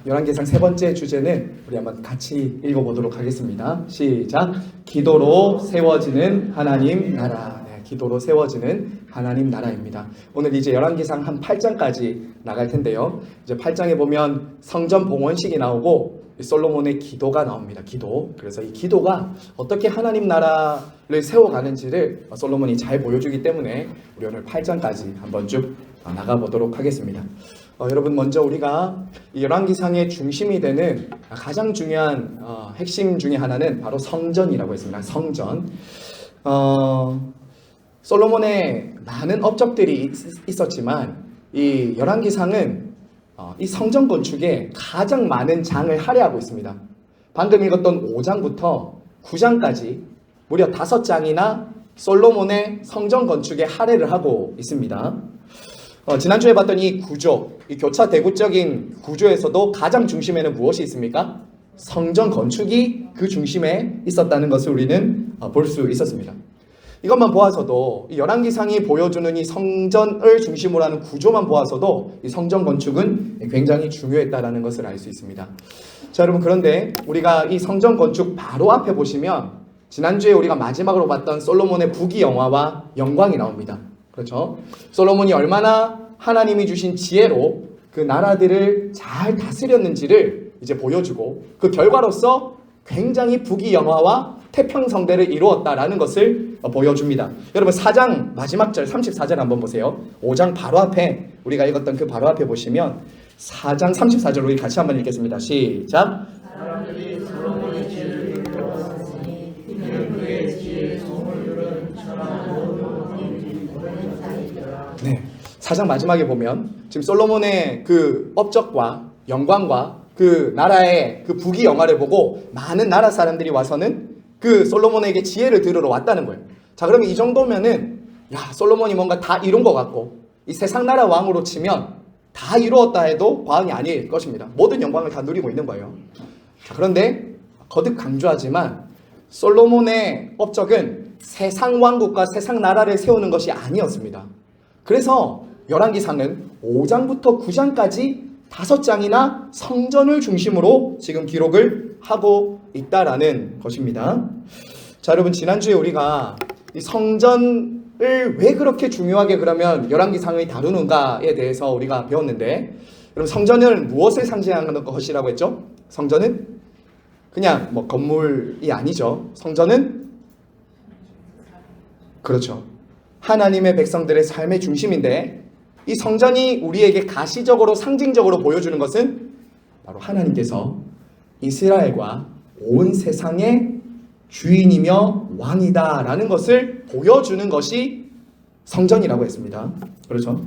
열왕기상 세 번째 주제는 우리 한번 같이 읽어보도록 하겠습니다. 시작. 기도로 세워지는 하나님 나라. 네, 기도로 세워지는 하나님 나라입니다. 오늘 이제 열왕기상 한 8장까지 나갈 텐데요. 이제 8장에 보면 성전 봉헌식이 나오고 솔로몬의 기도가 나옵니다. 기도. 그래서 이 기도가 어떻게 하나님 나라를 세워가는지를 솔로몬이 잘 보여주기 때문에 우리 오늘 8장까지 한번 쭉 나가보도록 하겠습니다. 여러분, 먼저 우리가 이 열왕기상의 중심이 되는 가장 중요한 핵심 중에 하나는 바로 성전이라고 했습니다. 성전. 솔로몬의 많은 업적들이 있었지만 이 열왕기상은 이 성전 건축에 가장 많은 장을 할애하고 있습니다. 방금 읽었던 5장부터 9장까지 무려 5장이나 솔로몬의 성전 건축에 할애를 하고 있습니다. 지난주에 봤던 이 구조, 이 교차 대구적인 구조에서도 가장 중심에는 무엇이 있습니까? 성전 건축이 그 중심에 있었다는 것을 우리는 볼 수 있었습니다. 이것만 보아서도 이 열왕기상이 보여주는 이 성전을 중심으로 하는 구조만 보아서도 이 성전 건축은 굉장히 중요했다는 것을 알 수 있습니다. 자, 여러분, 그런데 우리가 이 성전 건축 바로 앞에 보시면 지난주에 우리가 마지막으로 봤던 솔로몬의 부귀영화와 영광이 나옵니다. 그렇죠? 솔로몬이 얼마나 하나님이 주신 지혜로 그 나라들을 잘 다스렸는지를 이제 보여주고 그 결과로서 굉장히 부귀영화와 태평성대를 이루었다라는 것을 보여줍니다. 여러분, 4장 마지막 절 34절 한번 보세요. 5장 바로 앞에 우리가 읽었던 그 바로 앞에 보시면 4장 34절 우리 같이 한번 읽겠습니다. 시작. 사람들이 솔로몬의 지혜를 들어왔으니 이는 그의 지혜의 소물들은 천하도 네, 4장 마지막에 보면 지금 솔로몬의 그 업적과 영광과 그 나라의 그 부귀영화를 보고 많은 나라 사람들이 와서는 그 솔로몬에게 지혜를 들으러 왔다는 거예요. 자, 그러면 이 정도면은 솔로몬이 뭔가 다 이룬 것 같고 이 세상 나라 왕으로 치면 다 이루었다 해도 과언이 아닐 것입니다. 모든 영광을 다 누리고 있는 거예요. 자, 그런데 거듭 강조하지만 솔로몬의 업적은 세상 왕국과 세상 나라를 세우는 것이 아니었습니다. 그래서 열왕기상은 5장부터 9장까지 5장이나 성전을 중심으로 지금 기록을 하고 있다라는 것입니다. 자, 여러분, 지난주에 우리가 이 성전을 왜 그렇게 중요하게 그러면 열왕기상이 다루는가에 대해서 우리가 배웠는데, 여러분, 성전은 무엇을 상징하는 것이라고 했죠? 성전은 그냥 건물이 아니죠. 성전은 그렇죠, 하나님의 백성들의 삶의 중심인데, 이 성전이 우리에게 가시적으로 상징적으로 보여주는 것은 바로 하나님께서 이스라엘과 온 세상의 주인이며 왕이다라는 것을 보여주는 것이 성전이라고 했습니다. 그렇죠?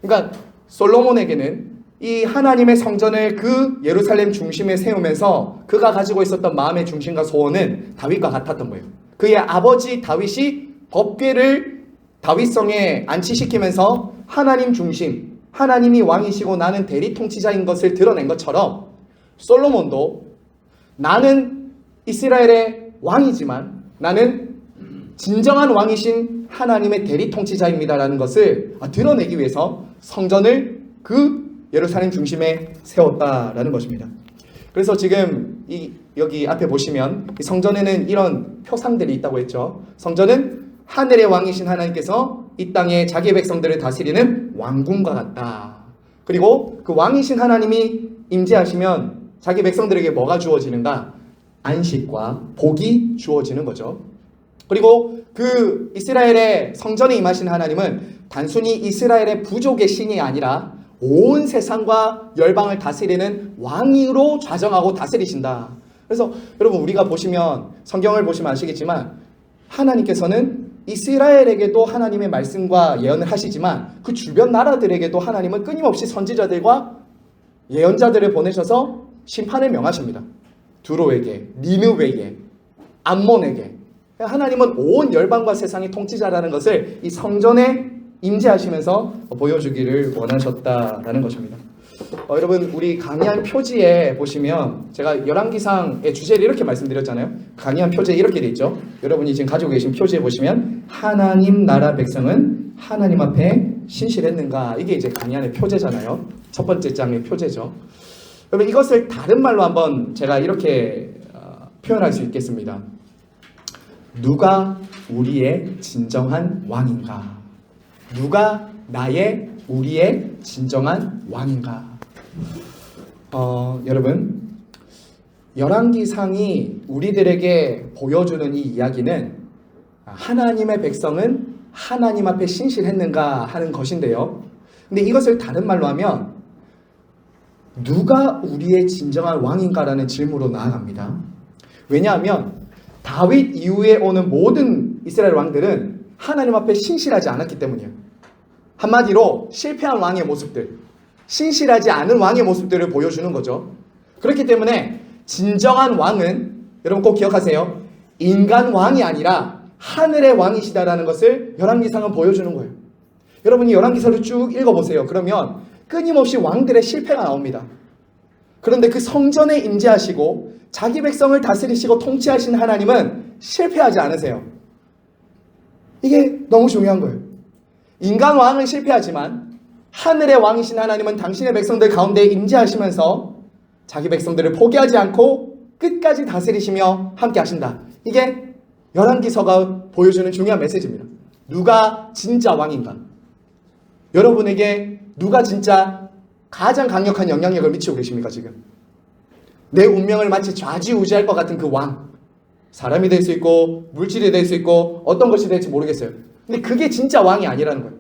그러니까 솔로몬에게는 이 하나님의 성전을 그 예루살렘 중심에 세우면서 그가 가지고 있었던 마음의 중심과 소원은 다윗과 같았던 거예요. 그의 아버지 다윗이 법궤를 다윗성에 안치시키면서 하나님 중심, 하나님이 왕이시고 나는 대리 통치자인 것을 드러낸 것처럼 솔로몬도 나는 이스라엘의 왕이지만 나는 진정한 왕이신 하나님의 대리 통치자입니다라는 것을 드러내기 위해서 성전을 그 예루살렘 중심에 세웠다라는 것입니다. 그래서 지금 여기 앞에 보시면 이 성전에는 이런 표상들이 있다고 했죠. 성전은 하늘의 왕이신 하나님께서 이 땅에 자기의 백성들을 다스리는 왕궁과 같다. 그리고 그 왕이신 하나님이 임재하시면 자기 백성들에게 뭐가 주어지는가? 안식과 복이 주어지는 거죠. 그리고 그 이스라엘의 성전에 임하신 하나님은 단순히 이스라엘의 부족의 신이 아니라 온 세상과 열방을 다스리는 왕으로 좌정하고 다스리신다. 그래서 여러분, 우리가 보시면 성경을 보시면 아시겠지만 하나님께서는 이스라엘에게도 하나님의 말씀과 예언을 하시지만 그 주변 나라들에게도 하나님은 끊임없이 선지자들과 예언자들을 보내셔서 심판을 명하십니다. 두로에게, 니느웨에, 암몬에게. 하나님은 온 열방과 세상의 통치자라는 것을 이 성전에 임재하시면서 보여주기를 원하셨다라는 것입니다. 여러분, 우리 강의한 표지에 보시면 제가 열왕기상의 주제를 이렇게 말씀드렸잖아요. 강의한 표지에 이렇게 돼 있죠. 여러분이 지금 가지고 계신 표지에 보시면 하나님 나라 백성은 하나님 앞에 신실했는가, 이게 이제 강의안의 표제잖아요. 첫 번째 장의 표제죠. 여러분 이것을 다른 말로 한번 제가 이렇게 표현할 수 있겠습니다. 누가 우리의 진정한 왕인가? 누가 우리의 진정한 왕인가? 여러분 열왕기상이 우리들에게 보여주는 이 이야기는 하나님의 백성은 하나님 앞에 신실했는가 하는 것인데요. 근데 이것을 다른 말로 하면 누가 우리의 진정한 왕인가라는 질문으로 나아갑니다. 왜냐하면 다윗 이후에 오는 모든 이스라엘 왕들은 하나님 앞에 신실하지 않았기 때문이에요. 한마디로 실패한 왕의 모습들, 신실하지 않은 왕의 모습들을 보여주는 거죠. 그렇기 때문에 진정한 왕은 여러분 꼭 기억하세요. 인간 왕이 아니라 하늘의 왕이시다라는 것을 열왕기상은 보여주는 거예요. 여러분이 열왕기사를 쭉 읽어보세요. 그러면 끊임없이 왕들의 실패가 나옵니다. 그런데 그 성전에 임재하시고 자기 백성을 다스리시고 통치하신 하나님은 실패하지 않으세요. 이게 너무 중요한 거예요. 인간 왕은 실패하지만 하늘의 왕이신 하나님은 당신의 백성들 가운데 임재하시면서 자기 백성들을 포기하지 않고 끝까지 다스리시며 함께 하신다. 이게 열왕기서가 보여주는 중요한 메시지입니다. 누가 진짜 왕인가? 여러분에게 누가 진짜 가장 강력한 영향력을 미치고 계십니까 지금? 내 운명을 마치 좌지우지할 것 같은 그 왕. 사람이 될 수 있고 물질이 될 수 있고 어떤 것이 될지 모르겠어요. 근데 그게 진짜 왕이 아니라는 거예요.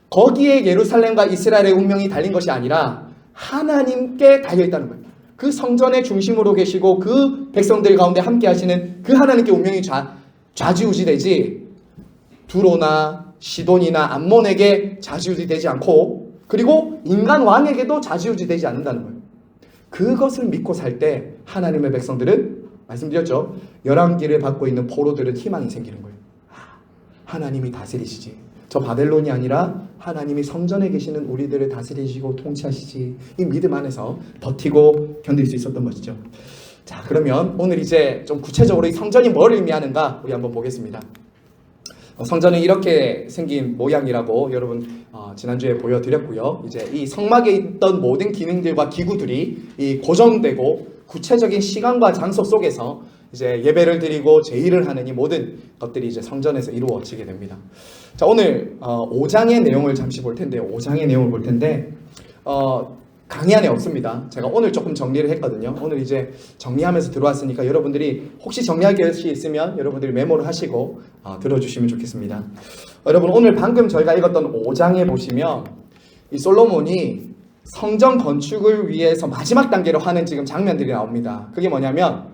거기에 예루살렘과 이스라엘의 운명이 달린 것이 아니라 하나님께 달려있다는 거예요. 그 성전의 중심으로 계시고 그 백성들 가운데 함께 하시는 그 하나님께 운명이 좌지우지되지 두로나 시돈이나 암몬에게 좌지우지되지 않고 그리고 인간 왕에게도 좌지우지되지 않는다는 거예요. 그것을 믿고 살 때 하나님의 백성들은 말씀드렸죠. 열왕기를 받고 있는 포로들은 희망이 생기는 거예요. 하나님이 다스리시지. 저 바벨론이 아니라 하나님이 성전에 계시는 우리들을 다스리시고 통치하시지. 이 믿음 안에서 버티고 견딜 수 있었던 것이죠. 자, 그러면 오늘 이제 좀 구체적으로 이 성전이 뭘 의미하는가 우리 한번 보겠습니다. 성전은 이렇게 생긴 모양이라고 여러분 지난주에 보여드렸고요. 이제 이 성막에 있던 모든 기능들과 기구들이 이 고정되고 구체적인 시간과 장소 속에서 이제 예배를 드리고 제의를 하는 이 모든 것들이 이제 성전에서 이루어지게 됩니다. 자, 오늘 5장의 내용을 잠시 볼 텐데요. 5장의 내용을 볼 텐데 강의 안에 없습니다. 제가 오늘 조금 정리를 했거든요. 오늘 이제 정리하면서 들어왔으니까 여러분들이 혹시 정리할 것이 있으면 여러분들이 메모를 하시고 들어주시면 좋겠습니다. 여러분 오늘 방금 저희가 읽었던 5장에 보시면 이 솔로몬이 성전 건축을 위해서 마지막 단계로 하는 지금 장면들이 나옵니다. 그게 뭐냐면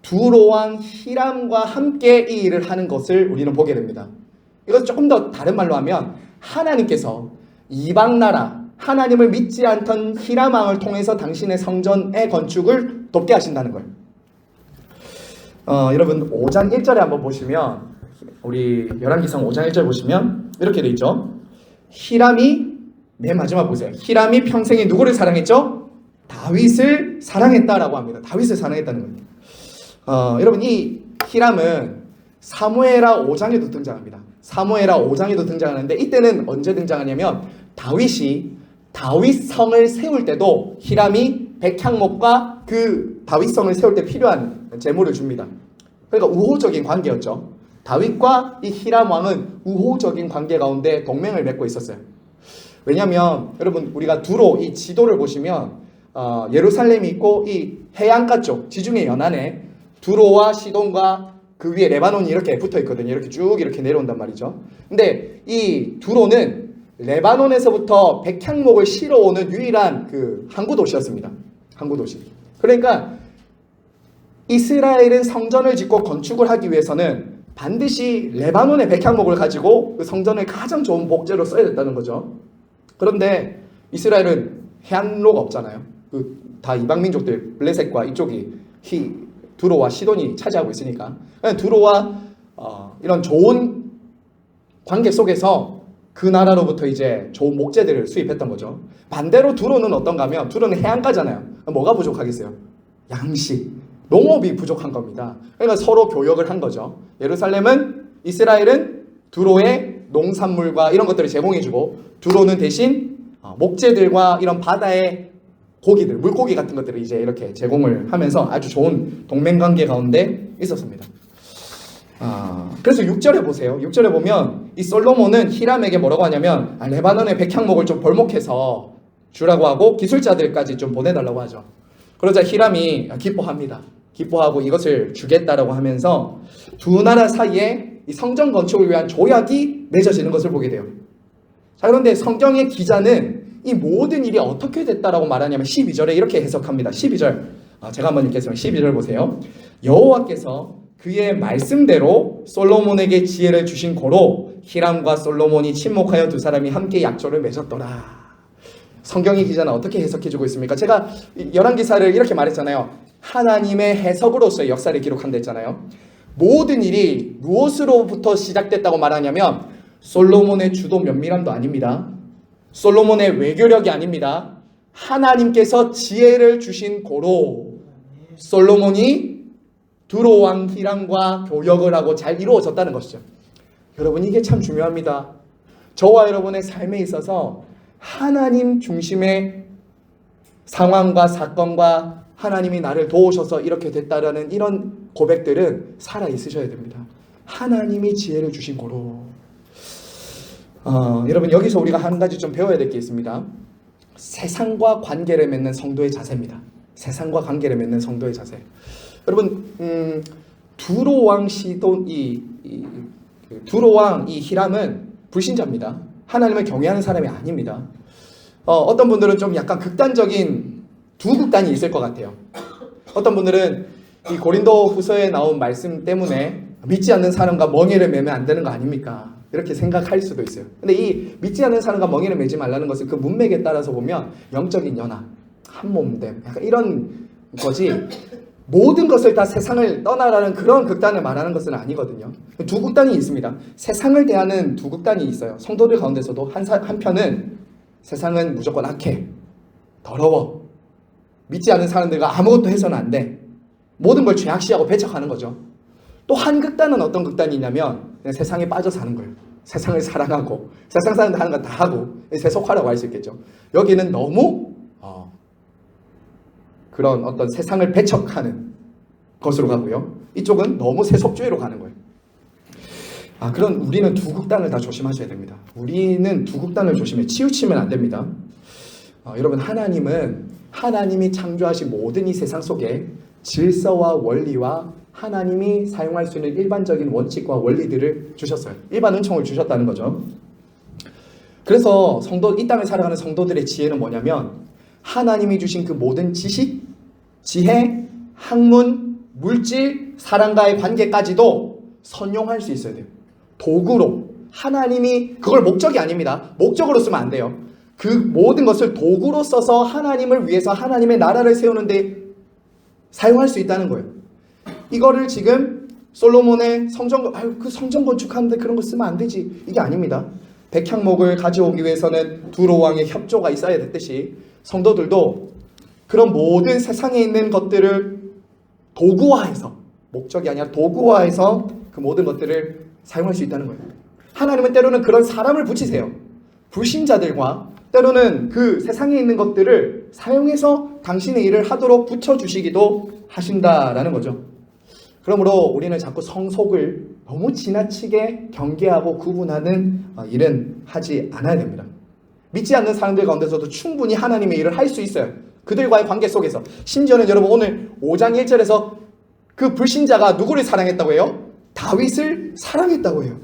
두로왕 히람과 함께 이 일을 하는 것을 우리는 보게 됩니다. 이것 조금 더 다른 말로 하면 하나님께서 이방 나라 하나님을 믿지 않던 히람 왕을 통해서 당신의 성전의 건축을 돕게 하신다는 거예요. 여러분 5장 1절에 한번 보시면 우리 열왕기상 5장 1절 보시면 이렇게 돼 있죠. 히람이 맨 마지막 보세요. 히람이 평생에 누구를 사랑했죠? 다윗을 사랑했다라고 합니다. 다윗을 사랑했다는 거예요. 여러분 이 히람은 사무엘하 5장에도 등장합니다. 사무엘하 5장에도 등장하는데 이때는 언제 등장하냐면 다윗이 다윗성을 세울 때도 히람이 백향목과 그 다윗성을 세울 때 필요한 재물을 줍니다. 그러니까 우호적인 관계였죠. 다윗과 이 히람 왕은 우호적인 관계 가운데 동맹을 맺고 있었어요. 왜냐하면 여러분 우리가 두로 이 지도를 보시면 예루살렘이 있고 이 해안가 쪽 지중해 연안에 두로와 시돈과 그 위에 레바논이 이렇게 붙어 있거든요. 이렇게 쭉 이렇게 내려온단 말이죠. 근데 이 두로는 레바논에서부터 백향목을 실어오는 유일한 그 항구 도시였습니다. 항구 도시. 그러니까 이스라엘은 성전을 짓고 건축을 하기 위해서는 반드시 레바논의 백향목을 가지고 그 성전을 가장 좋은 목재로 써야 된다는 거죠. 그런데 이스라엘은 해안로가 없잖아요. 다 이방 민족들 블레셋과 이쪽이 두로와 시돈이 차지하고 있으니까 두로와 이런 좋은 관계 속에서 그 나라로부터 이제 좋은 목재들을 수입했던 거죠. 반대로 두로는 어떤가 하면 두로는 해안가잖아요. 뭐가 부족하겠어요? 양식, 농업이 부족한 겁니다. 그러니까 서로 교역을 한 거죠. 이스라엘은 두로에 농산물과 이런 것들을 제공해주고 두로는 대신 목재들과 이런 바다의 고기들, 물고기 같은 것들을 이제 이렇게 제공을 하면서 아주 좋은 동맹관계 가운데 있었습니다. 그래서 6절에 보세요. 6절에 보면 이 솔로몬은 히람에게 뭐라고 하냐면 레바논의 백향목을 좀 벌목해서 주라고 하고 기술자들까지 좀 보내달라고 하죠. 그러자 히람이 기뻐합니다. 기뻐하고 이것을 주겠다라고 하면서 두 나라 사이에 이 성전 건축을 위한 조약이 맺어지는 것을 보게 돼요. 자, 그런데 성경의 기자는 이 모든 일이 어떻게 됐다라고 말하냐면 12절에 이렇게 해석합니다. 12절 제가 한번 읽겠습니다. 12절 보세요. 여호와께서 그의 말씀대로 솔로몬에게 지혜를 주신 고로 히람과 솔로몬이 친목하여 두 사람이 함께 약조를 맺었더라. 성경의 기자는 어떻게 해석해주고 있습니까? 제가 열왕기사를 이렇게 말했잖아요. 하나님의 해석으로서의 역사를 기록한다 했잖아요. 모든 일이 무엇으로부터 시작됐다고 말하냐면 솔로몬의 주도 면밀함도 아닙니다. 솔로몬의 외교력이 아닙니다. 하나님께서 지혜를 주신 고로 솔로몬이 두로왕 히람과 교역을 하고 잘 이루어졌다는 것이죠. 여러분, 이게 참 중요합니다. 저와 여러분의 삶에 있어서 하나님 중심의 상황과 사건과 하나님이 나를 도우셔서 이렇게 됐다라는 이런 고백들은 살아있으셔야 됩니다. 하나님이 지혜를 주신 고로. 여러분, 여기서 우리가 한 가지 좀 배워야 될 게 있습니다. 세상과 관계를 맺는 성도의 자세입니다. 세상과 관계를 맺는 성도의 자세. 여러분, 두로왕 이 히람은 불신자입니다. 하나님을 경외하는 사람이 아닙니다. 어떤 분들은 좀 약간 극단적인 두 극단이 있을 것 같아요. 어떤 분들은 이 고린도 후서에 나온 말씀 때문에 믿지 않는 사람과 멍에를 매면 안 되는 거 아닙니까? 이렇게 생각할 수도 있어요. 근데 이 믿지 않는 사람과 멍에를 매지 말라는 것은 그 문맥에 따라서 보면 영적인 연합, 한몸됨, 약간 이런 거지 모든 것을 다 세상을 떠나라는 그런 극단을 말하는 것은 아니거든요. 두 극단이 있습니다. 세상을 대하는 두 극단이 있어요. 성도들 가운데서도 한편은 세상은 무조건 악해, 더러워, 믿지 않는 사람들과 아무것도 해서는 안 돼, 모든 걸 죄악시하고 배척하는 거죠. 또 한 극단은 어떤 극단이냐면 그냥 세상에 빠져 사는 거예요. 세상을 사랑하고 세상 사람들 하는 거 다 하고 세속화라고 할 수 있겠죠. 여기는 너무 그런 어떤 세상을 배척하는 것으로 가고요. 이쪽은 너무 세속주의로 가는 거예요. 그런 우리는 두 극단을 다 조심하셔야 됩니다. 우리는 두 극단을 조심해 치우치면 안 됩니다. 여러분, 하나님이 창조하신 모든 이 세상 속에 질서와 원리와 하나님이 사용할 수 있는 일반적인 원칙과 원리들을 주셨어요. 일반 은총을 주셨다는 거죠. 그래서 이 땅을 살아가는 성도들의 지혜는 뭐냐면 하나님이 주신 그 모든 지식, 지혜, 학문, 물질, 사람과의 관계까지도 선용할 수 있어야 돼요. 도구로. 하나님이 그걸 목적이 아닙니다. 목적으로 쓰면 안 돼요. 그 모든 것을 도구로 써서 하나님을 위해서 하나님의 나라를 세우는데 사용할 수 있다는 거예요. 이거를 지금 솔로몬의 성전 건축하는데 그런 거 쓰면 안 되지, 이게 아닙니다. 백향목을 가져오기 위해서는 두로왕의 협조가 있어야 됐듯이 성도들도 그런 모든 세상에 있는 것들을 도구화해서, 목적이 아니라 도구화해서 그 모든 것들을 사용할 수 있다는 거예요. 하나님은 때로는 그런 사람을 붙이세요. 불신자들과 때로는 그 세상에 있는 것들을 사용해서 당신의 일을 하도록 붙여주시기도 하신다라는 거죠. 그러므로 우리는 자꾸 성속을 너무 지나치게 경계하고 구분하는 일은 하지 않아야 됩니다. 믿지 않는 사람들 가운데서도 충분히 하나님의 일을 할 수 있어요. 그들과의 관계 속에서. 심지어는 여러분, 오늘 5장 1절에서 그 불신자가 누구를 사랑했다고 해요? 다윗을 사랑했다고 해요.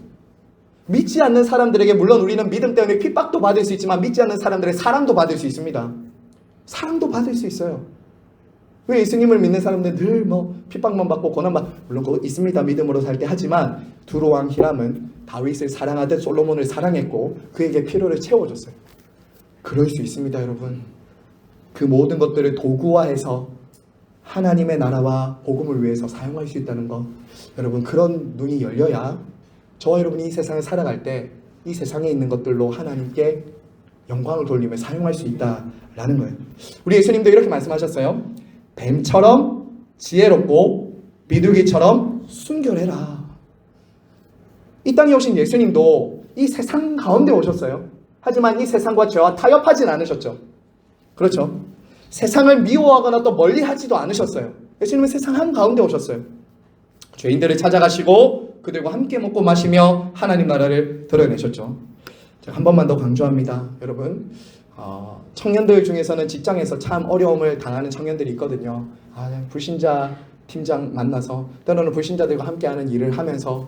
믿지 않는 사람들에게, 물론 우리는 믿음 때문에 핍박도 받을 수 있지만 믿지 않는 사람들의 사랑도 받을 수 있습니다. 사랑도 받을 수 있어요. 왜 예수님을 믿는 사람들은 늘 핍박만 받고 고난만, 물론 그거 있습니다. 믿음으로 살 때. 하지만 두로왕 히람은 다윗을 사랑하듯 솔로몬을 사랑했고 그에게 필요를 채워줬어요. 그럴 수 있습니다, 여러분. 그 모든 것들을 도구화해서 하나님의 나라와 복음을 위해서 사용할 수 있다는 것, 여러분, 그런 눈이 열려야 저와 여러분이 이 세상을 살아갈 때 이 세상에 있는 것들로 하나님께 영광을 돌리며 사용할 수 있다라는 거예요. 우리 예수님도 이렇게 말씀하셨어요. 뱀처럼 지혜롭고 비둘기처럼 순결해라. 이 땅에 오신 예수님도 이 세상 가운데 오셨어요. 하지만 이 세상과 죄와 타협하진 않으셨죠. 그렇죠. 세상을 미워하거나 또 멀리하지도 않으셨어요. 예수님은 세상 한가운데 오셨어요. 죄인들을 찾아가시고 그들과 함께 먹고 마시며 하나님 나라를 드러내셨죠. 제가 한 번만 더 강조합니다. 여러분, 청년들 중에서는 직장에서 참 어려움을 당하는 청년들이 있거든요. 불신자 팀장 만나서 때로는 불신자들과 함께하는 일을 하면서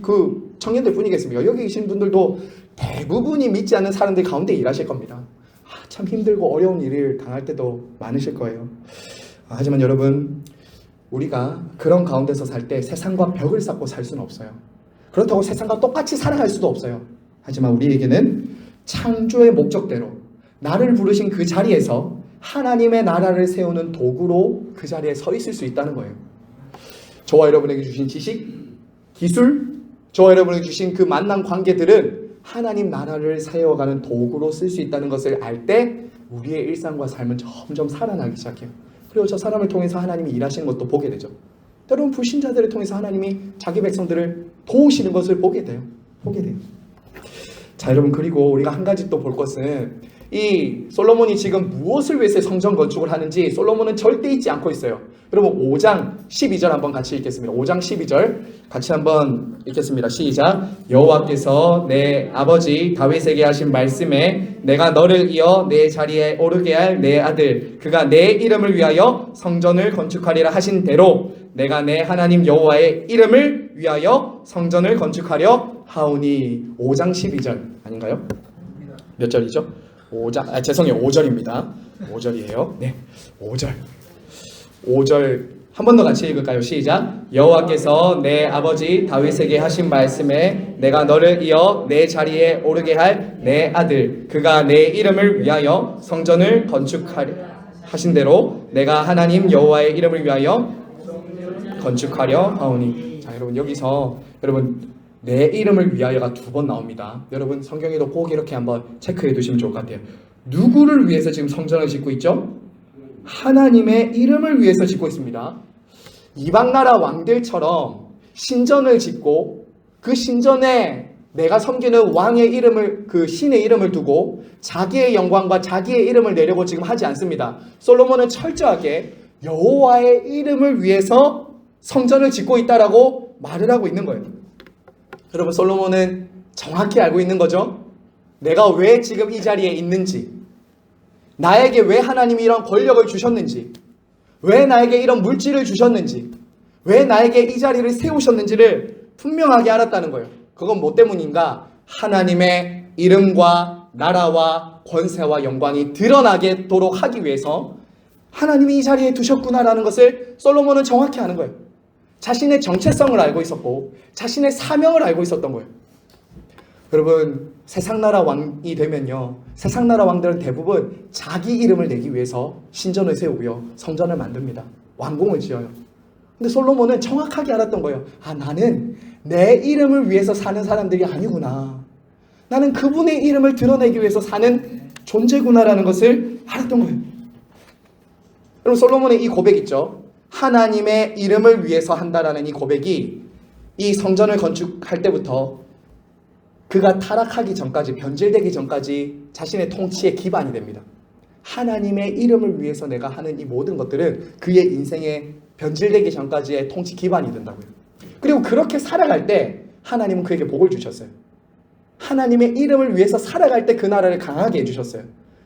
그 청년들 뿐이겠습니까? 여기 계신 분들도 대부분이 믿지 않는 사람들 가운데 일하실 겁니다. 참 힘들고 어려운 일을 당할 때도 많으실 거예요. 하지만 여러분, 우리가 그런 가운데서 살 때 세상과 벽을 쌓고 살 수는 없어요. 그렇다고 세상과 똑같이 살아갈 수도 없어요. 하지만 우리에게는 창조의 목적대로 나를 부르신 그 자리에서 하나님의 나라를 세우는 도구로 그 자리에 서 있을 수 있다는 거예요. 저와 여러분에게 주신 지식, 기술, 저와 여러분에게 주신 그 만난 관계들은 하나님 나라를 세워가는 도구로 쓸 수 있다는 것을 알 때 우리의 일상과 삶은 점점 살아나기 시작해요. 그리고 저 사람을 통해서 하나님이 일하시는 것도 보게 되죠. 때로는 불신자들을 통해서 하나님이 자기 백성들을 도우시는 것을 보게 돼요. 자, 여러분, 그리고 우리가 한 가지 또 볼 것은 이 솔로몬이 지금 무엇을 위해서 성전 건축을 하는지 솔로몬은 절대 잊지 않고 있어요. 여러분, 5장 12절 한번 같이 읽겠습니다. 5장 12절 같이 한번 읽겠습니다. 시작. 여호와께서 내 아버지 다윗에게 하신 말씀에 내가 너를 이어 내 자리에 오르게 할 내 아들 그가 내 이름을 위하여 성전을 건축하리라 하신 대로 내가 내 하나님 여호와의 이름을 위하여 성전을 건축하려 하오니. 5장 12절 아닌가요? 몇 절이죠? 5장, 죄송해요. 5절입니다. 5절이에요. 네, 5절 한 번 더 같이 읽을까요? 시작. 여호와께서 내 아버지 다윗에게 하신 말씀에 내가 너를 이어 내 자리에 오르게 할 내 아들 그가 내 이름을 위하여 성전을 건축하려 하신 대로 내가 하나님 여호와의 이름을 위하여 건축하려 하오니. 자, 여러분, 여기서 여러분 내 이름을 위하여가 2번 나옵니다. 여러분, 성경에도 꼭 이렇게 한번 체크해 두시면 좋을 것 같아요. 누구를 위해서 지금 성전을 짓고 있죠? 하나님의 이름을 위해서 짓고 있습니다. 이방나라 왕들처럼 신전을 짓고 그 신전에 내가 섬기는 왕의 이름을, 그 신의 이름을 두고 자기의 영광과 자기의 이름을 내려고 지금 하지 않습니다. 솔로몬은 철저하게 여호와의 이름을 위해서 성전을 짓고 있다라고 말을 하고 있는 거예요. 여러분, 솔로몬은 정확히 알고 있는 거죠. 내가 왜 지금 이 자리에 있는지, 나에게 왜 하나님이 이런 권력을 주셨는지, 왜 나에게 이런 물질을 주셨는지, 왜 나에게 이 자리를 세우셨는지를 분명하게 알았다는 거예요. 그건 뭐 때문인가? 하나님의 이름과 나라와 권세와 영광이 드러나게도록 하기 위해서 하나님이 이 자리에 두셨구나라는 것을 솔로몬은 정확히 아는 거예요. 자신의 정체성을 알고 있었고 자신의 사명을 알고 있었던 거예요. 여러분, 세상 나라 왕이 되면요, 세상 나라 왕들은 대부분 자기 이름을 내기 위해서 신전을 세우고요, 성전을 만듭니다. 왕궁을 지어요. 근데 솔로몬은 정확하게 알았던 거예요. 나는 내 이름을 위해서 사는 사람들이 아니구나. 나는 그분의 이름을 드러내기 위해서 사는 존재구나라는 것을 알았던 거예요. 여러분, 솔로몬의 이 고백 있죠? 하나님의 이름을 위해서 한다라는 이 고백이 이 성전을 건축할 때부터 그가 타락하기 전까지, 변질되기 전까지 자신의 통치의 기반이 됩니다. 하나님의 이름을 위해서 내가 하는 이 모든 것들은 그의 인생에 변질되기 전까지의 통치 기반이 된다고요. 그리고 그렇게 살아갈 때 하나님은 그에게 복을 주셨어요. 하나님의 이름을 위해서 살아갈 때 그 나라를 강하게 해주셨어요.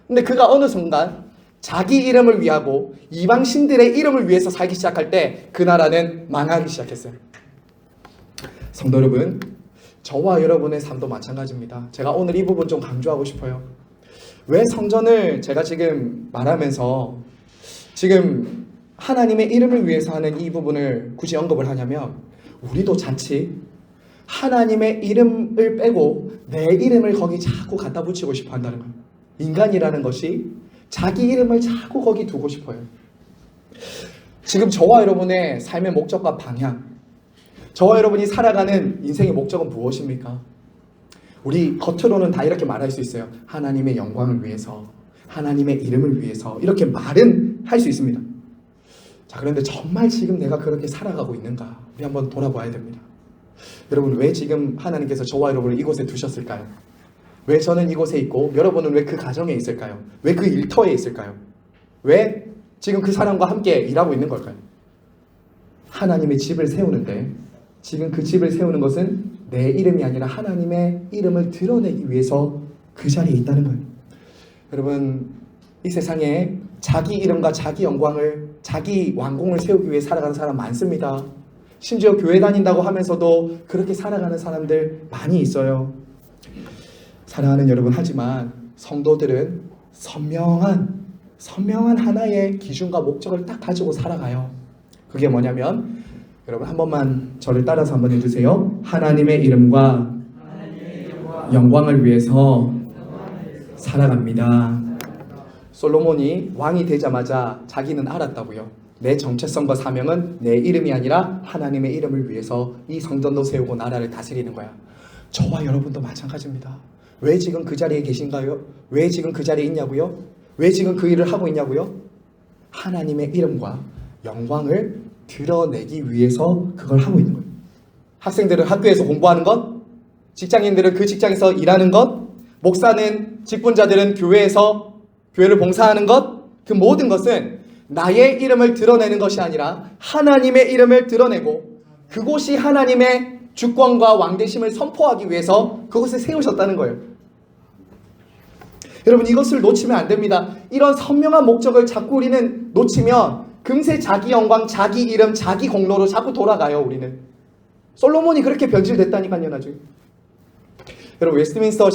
근데 그가 어느 순간 자기 이름을 위하고 이방 신들의 이름을 위해서 살기 시작할 때 그 나라는 망하기 시작했어요. 성도 여러분, 저와 여러분의 삶도 마찬가지입니다. 제가 오늘 이 부분 좀 강조하고 싶어요. 왜 성전을 제가 지금 말하면서 지금 하나님의 이름을 위해서 하는 이 부분을 굳이 언급을 하냐면, 우리도 자칫 하나님의 이름을 빼고 내 이름을 거기 자꾸 갖다 붙이고 싶어 한다는 거예요. 인간이라는 것이 자기 이름을 자꾸 거기 두고 싶어요. 지금 저와 여러분의 삶의 목적과 방향, 저와 여러분이 살아가는 인생의 목적은 무엇입니까? 우리 겉으로는 다 이렇게 말할 수 있어요. 하나님의 영광을 위해서, 하나님의 이름을 위해서, 이렇게 말은 할 수 있습니다. 자, 그런데 정말 지금 내가 그렇게 살아가고 있는가? 우리 한번 돌아봐야 됩니다. 여러분, 왜 지금 하나님께서 저와 여러분을 이곳에 두셨을까요? 왜 저는 이곳에 있고 여러분은 왜 그 가정에 있을까요? 왜 그 일터에 있을까요? 왜 지금 그 사람과 함께 일하고 있는 걸까요? 하나님의 집을 세우는데 지금 그 집을 세우는 것은 내 이름이 아니라 하나님의 이름을 드러내기 위해서 그 자리에 있다는 거예요. 여러분, 이 세상에 자기 이름과 자기 영광을, 자기 왕궁을 세우기 위해 살아가는 사람 많습니다. 심지어 교회 다닌다고 하면서도 그렇게 살아가는 사람들 많이 있어요. 사랑하는 여러분, 하지만 성도들은 선명한 하나의 기준과 목적을 딱 가지고 살아가요. 그게 뭐냐면, 여러분 한 번만 저를 따라서 한번 해주세요. 하나님의 이름과 영광을 위해서 살아갑니다. 솔로몬이 왕이 되자마자 자기는 알았다고요. 내 정체성과 사명은 내 이름이 아니라 하나님의 이름을 위해서 이 성전도 세우고 나라를 다스리는 거야. 저와 여러분도 마찬가지입니다. 왜 지금 그 자리에 계신가요? 왜 지금 그 자리에 있냐고요? 왜 지금 그 일을 하고 있냐고요? 하나님의 이름과 영광을 드러내기 위해서 그걸 하고 있는 거예요. 학생들은 학교에서 공부하는 것, 직장인들은 그 직장에서 일하는 것, 목사는, 직분자들은 교회에서 교회를 봉사하는 것, 그 모든 것은 나의 이름을 드러내는 것이 아니라 하나님의 이름을 드러내고 그곳이 하나님의 주권과 왕되심을 선포하기 위해서 그곳에 세우셨다는 거예요. 여러분, 이것을 놓치면 안 됩니다. 이런 선명한 목적을 자꾸 우리는 놓치면 금세 자기 영광, 자기 이름, 자기 공로로 자꾸 돌아가요. 우리는. 솔로몬이 그렇게 변질됐다니까요. 나중에. 여러분, 웨스트민스터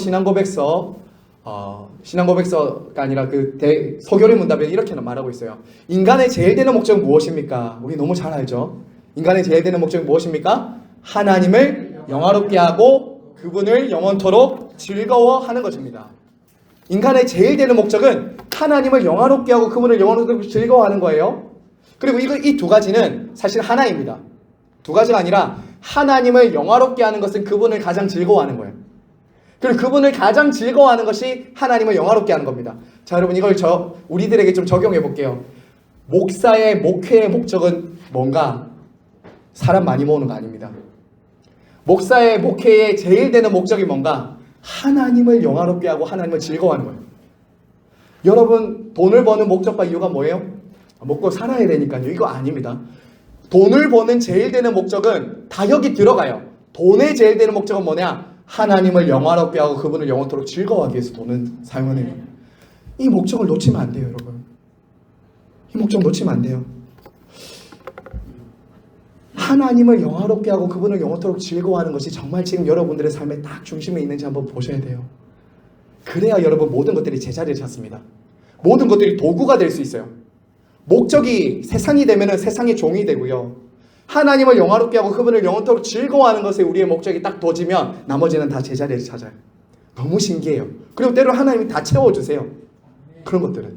신앙고백서가 아니라 그 소교리 문답에 이렇게 말하고 있어요. 인간의 제일 되는 목적은 무엇입니까? 우리 너무 잘 알죠. 인간의 제일 되는 목적은 무엇입니까? 하나님을 영화롭게 하고 그분을 영원토록 즐거워하는 것입니다. 인간의 제일 되는 목적은 하나님을 영화롭게 하고 그분을 영원토록 즐거워하는 거예요. 그리고 이 두 가지는 사실 하나입니다. 두 가지가 아니라 하나님을 영화롭게 하는 것은 그분을 가장 즐거워하는 거예요. 그리고 그분을 가장 즐거워하는 것이 하나님을 영화롭게 하는 겁니다. 자, 여러분, 이걸 우리들에게 좀 적용해 볼게요. 목사의 목회의 목적은 뭔가? 사람 많이 모으는 거 아닙니다. 목사의 목회의 제일 되는 목적이 뭔가? 하나님을 영화롭게 하고 하나님을 즐거워하는 거예요. 여러분, 돈을 버는 목적과 이유가 뭐예요? 먹고 살아야 되니까요. 이거 아닙니다. 돈을 버는 제일 되는 목적은 다 여기 들어가요. 돈의 제일 되는 목적은 뭐냐? 하나님을 영화롭게 하고 그분을 영원토록 즐거워하기 위해서 돈을 사용하는 거예요. 이 목적을 놓치면 안 돼요, 여러분. 이 목적 놓치면 안 돼요. 하나님을 영화롭게 하고 그분을 영원토록 즐거워하는 것이 정말 지금 여러분들의 삶의 딱 중심에 있는지 한번 보셔야 돼요. 그래야 여러분 모든 것들이 제자리를 찾습니다. 모든 것들이 도구가 될 수 있어요. 목적이 세상이 되면 세상의 종이 되고요. 하나님을 영화롭게 하고 그분을 영원토록 즐거워하는 것에 우리의 목적이 딱 둬지면 나머지는 다 제자리를 찾아요. 너무 신기해요. 그리고 때로는 하나님이 다 채워주세요. 그런 것들은.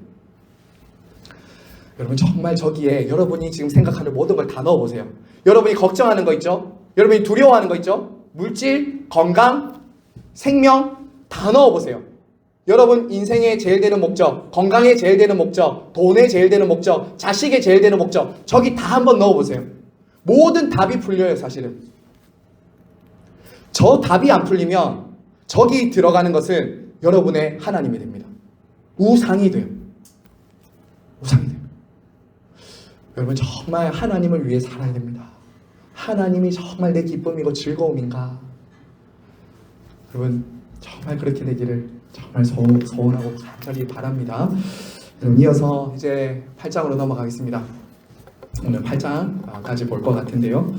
여러분, 정말 저기에 여러분이 지금 생각하는 모든 걸 다 넣어보세요. 여러분이 걱정하는 거 있죠? 여러분이 두려워하는 거 있죠? 물질, 건강, 생명 다 넣어보세요. 여러분 인생의 제일 되는 목적, 건강의 제일 되는 목적, 돈의 제일 되는 목적, 자식의 제일 되는 목적, 저기 다 한번 넣어보세요. 모든 답이 풀려요. 사실은 저 답이 안 풀리면 저기 들어가는 것은 여러분의 하나님이 됩니다. 우상이 돼요. 우상이 돼요. 여러분, 정말 하나님을 위해 살아야 됩니다. 하나님이 정말 내 기쁨이고 즐거움인가? 여러분, 정말 그렇게 되기를 정말 소원하고 간절히 바랍니다. 여러분, 이어서 이제 8장으로 넘어가겠습니다. 오늘 8장까지 볼 것 같은데요.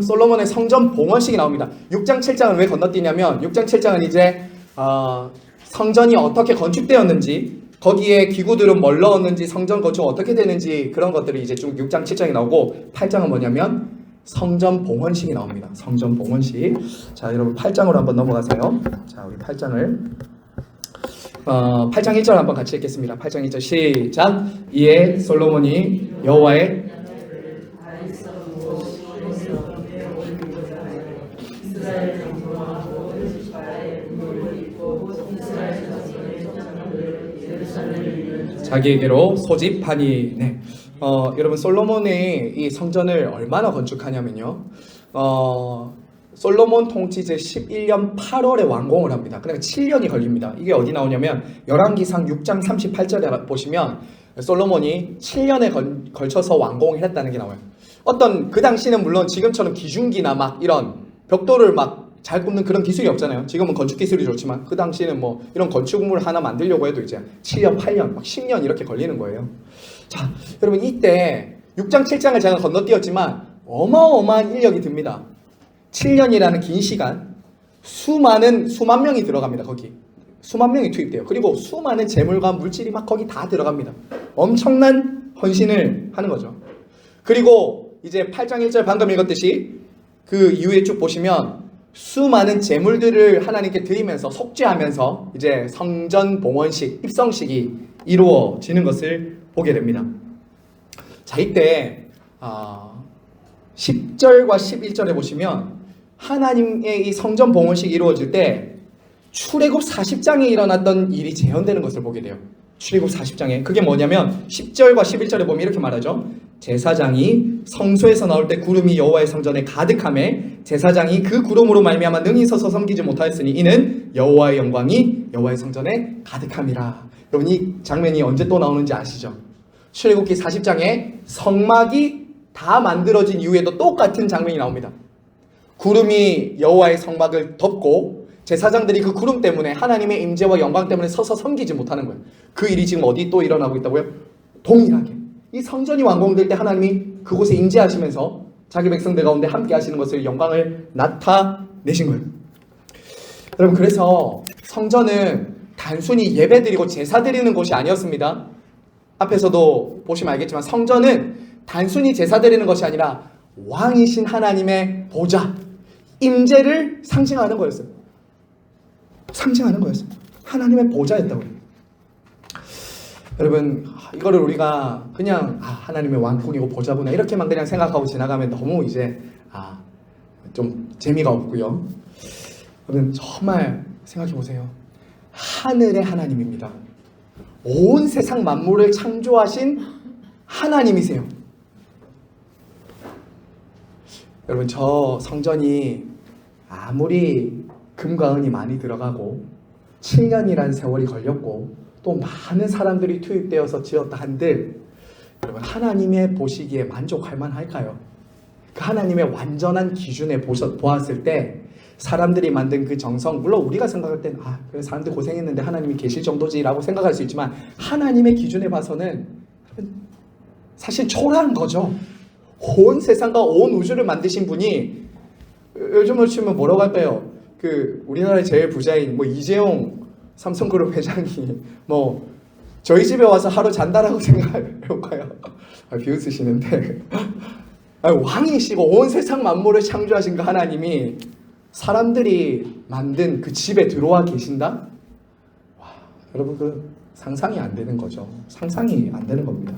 솔로몬의 성전 봉헌식이 나옵니다. 6장 7장을 왜 건너뛰냐면 6장 7장은 이제 성전이 어떻게 건축되었는지, 거기에 기구들은 뭘 넣었는지, 성전 건축 어떻게 되는지 그런 것들이 이제 쭉 6장 7장이 나오고 8장은 뭐냐면 성전 봉헌식이 나옵니다. 성전 봉헌식. 자, 여러분 8장으로 한번 넘어가세요. 자, 우리 8장을 8장 1절 한번 같이 읽겠습니다. 8장 1절 시작. 이에 솔로몬이 여호와의 자기에게로 소집하니. 네. 여러분, 솔로몬이 이 성전을 얼마나 건축하냐면요. 솔로몬 통치 제11년 8월에 완공을 합니다. 그러니까 7년이 걸립니다. 이게 어디 나오냐면 열왕기상 6장 38절에 보시면 솔로몬이 7년에 걸쳐서 완공을 했다는 게 나와요. 어떤 그 당시는 물론 지금처럼 기중기나 막 이런 벽돌을 막 잘 굽는 그런 기술이 없잖아요. 지금은 건축 기술이 좋지만 그 당시에는 뭐 이런 건축물 하나 만들려고 해도 이제 7년, 8년, 막 10년 이렇게 걸리는 거예요. 자, 여러분 이때 6장, 7장을 제가 건너뛰었지만 어마어마한 인력이 듭니다. 7년이라는 긴 시간, 수만 명이 들어갑니다. 거기 수만 명이 투입돼요. 그리고 수많은 재물과 물질이 막 거기 다 들어갑니다. 엄청난 헌신을 하는 거죠. 그리고 이제 8장 1절 방금 읽었듯이 그 이후에 쭉 보시면 수많은 재물들을 하나님께 드리면서 속죄하면서 이제 성전 봉헌식, 입성식이 이루어지는 것을 보게 됩니다. 자, 이때 10절과 11절에 보시면 하나님의 이 성전 봉헌식이 이루어질 때 출애굽 40장에 일어났던 일이 재현되는 것을 보게 돼요. 출애굽 40장에 그게 뭐냐면 10절과 11절에 보면 이렇게 말하죠. 제사장이 성소에서 나올 때 구름이 여호와의 성전에 가득하매 제사장이 그 구름으로 말미암아 능히 서서 섬기지 못하였으니 이는 여호와의 영광이 여호와의 성전에 가득함이라. 여러분 이 장면이 언제 또 나오는지 아시죠? 출애굽기 40장에 성막이 다 만들어진 이후에도 똑같은 장면이 나옵니다. 구름이 여호와의 성막을 덮고 제사장들이 그 구름 때문에 하나님의 임재와 영광 때문에 서서 섬기지 못하는 거예요. 그 일이 지금 어디 또 일어나고 있다고요? 동일하게 이 성전이 완공될 때 하나님이 그곳에 임재하시면서 자기 백성들 가운데 함께 하시는 것을 영광을 나타내신 거예요. 여러분 그래서 성전은 단순히 예배드리고 제사 드리는 곳이 아니었습니다. 앞에서도 보시면 알겠지만 성전은 단순히 제사 드리는 것이 아니라 왕이신 하나님의 보좌, 임재를 상징하는 거였어요. 상징하는 거였어요. 하나님의 보좌였다고요. 여러분 이거를 우리가 그냥 하나님의 왕궁이고 보좌구나 이렇게만 그냥 생각하고 지나가면 너무 이제 좀 재미가 없고요. 여러분 정말 생각해 보세요. 하늘의 하나님입니다. 온 세상 만물을 창조하신 하나님이세요. 여러분 저 성전이 아무리 금과 은이 많이 들어가고 7년이라는 세월이 걸렸고 또 많은 사람들이 투입되어서 지었다 한들 여러분 하나님의 보시기에 만족할 만할까요? 그 하나님의 완전한 기준에 보았을 때 사람들이 만든 그 정성, 물론 우리가 생각할 때는 그래 사람들 고생했는데 하나님이 계실 정도지라고 생각할 수 있지만 하나님의 기준에 봐서는 사실 초라한 거죠. 온 세상과 온 우주를 만드신 분이 요즘으로 치면 뭐라고 할까요? 그 우리나라의 제일 부자인 뭐 이재용 삼성그룹 회장이 뭐 저희 집에 와서 하루 잔다라고 생각해볼까요? 비웃으시는데 왕이시고 온 세상 만물을 창조하신 그 하나님이 사람들이 만든 그 집에 들어와 계신다? 와, 여러분 그 상상이 안 되는 거죠. 상상이 안 되는 겁니다.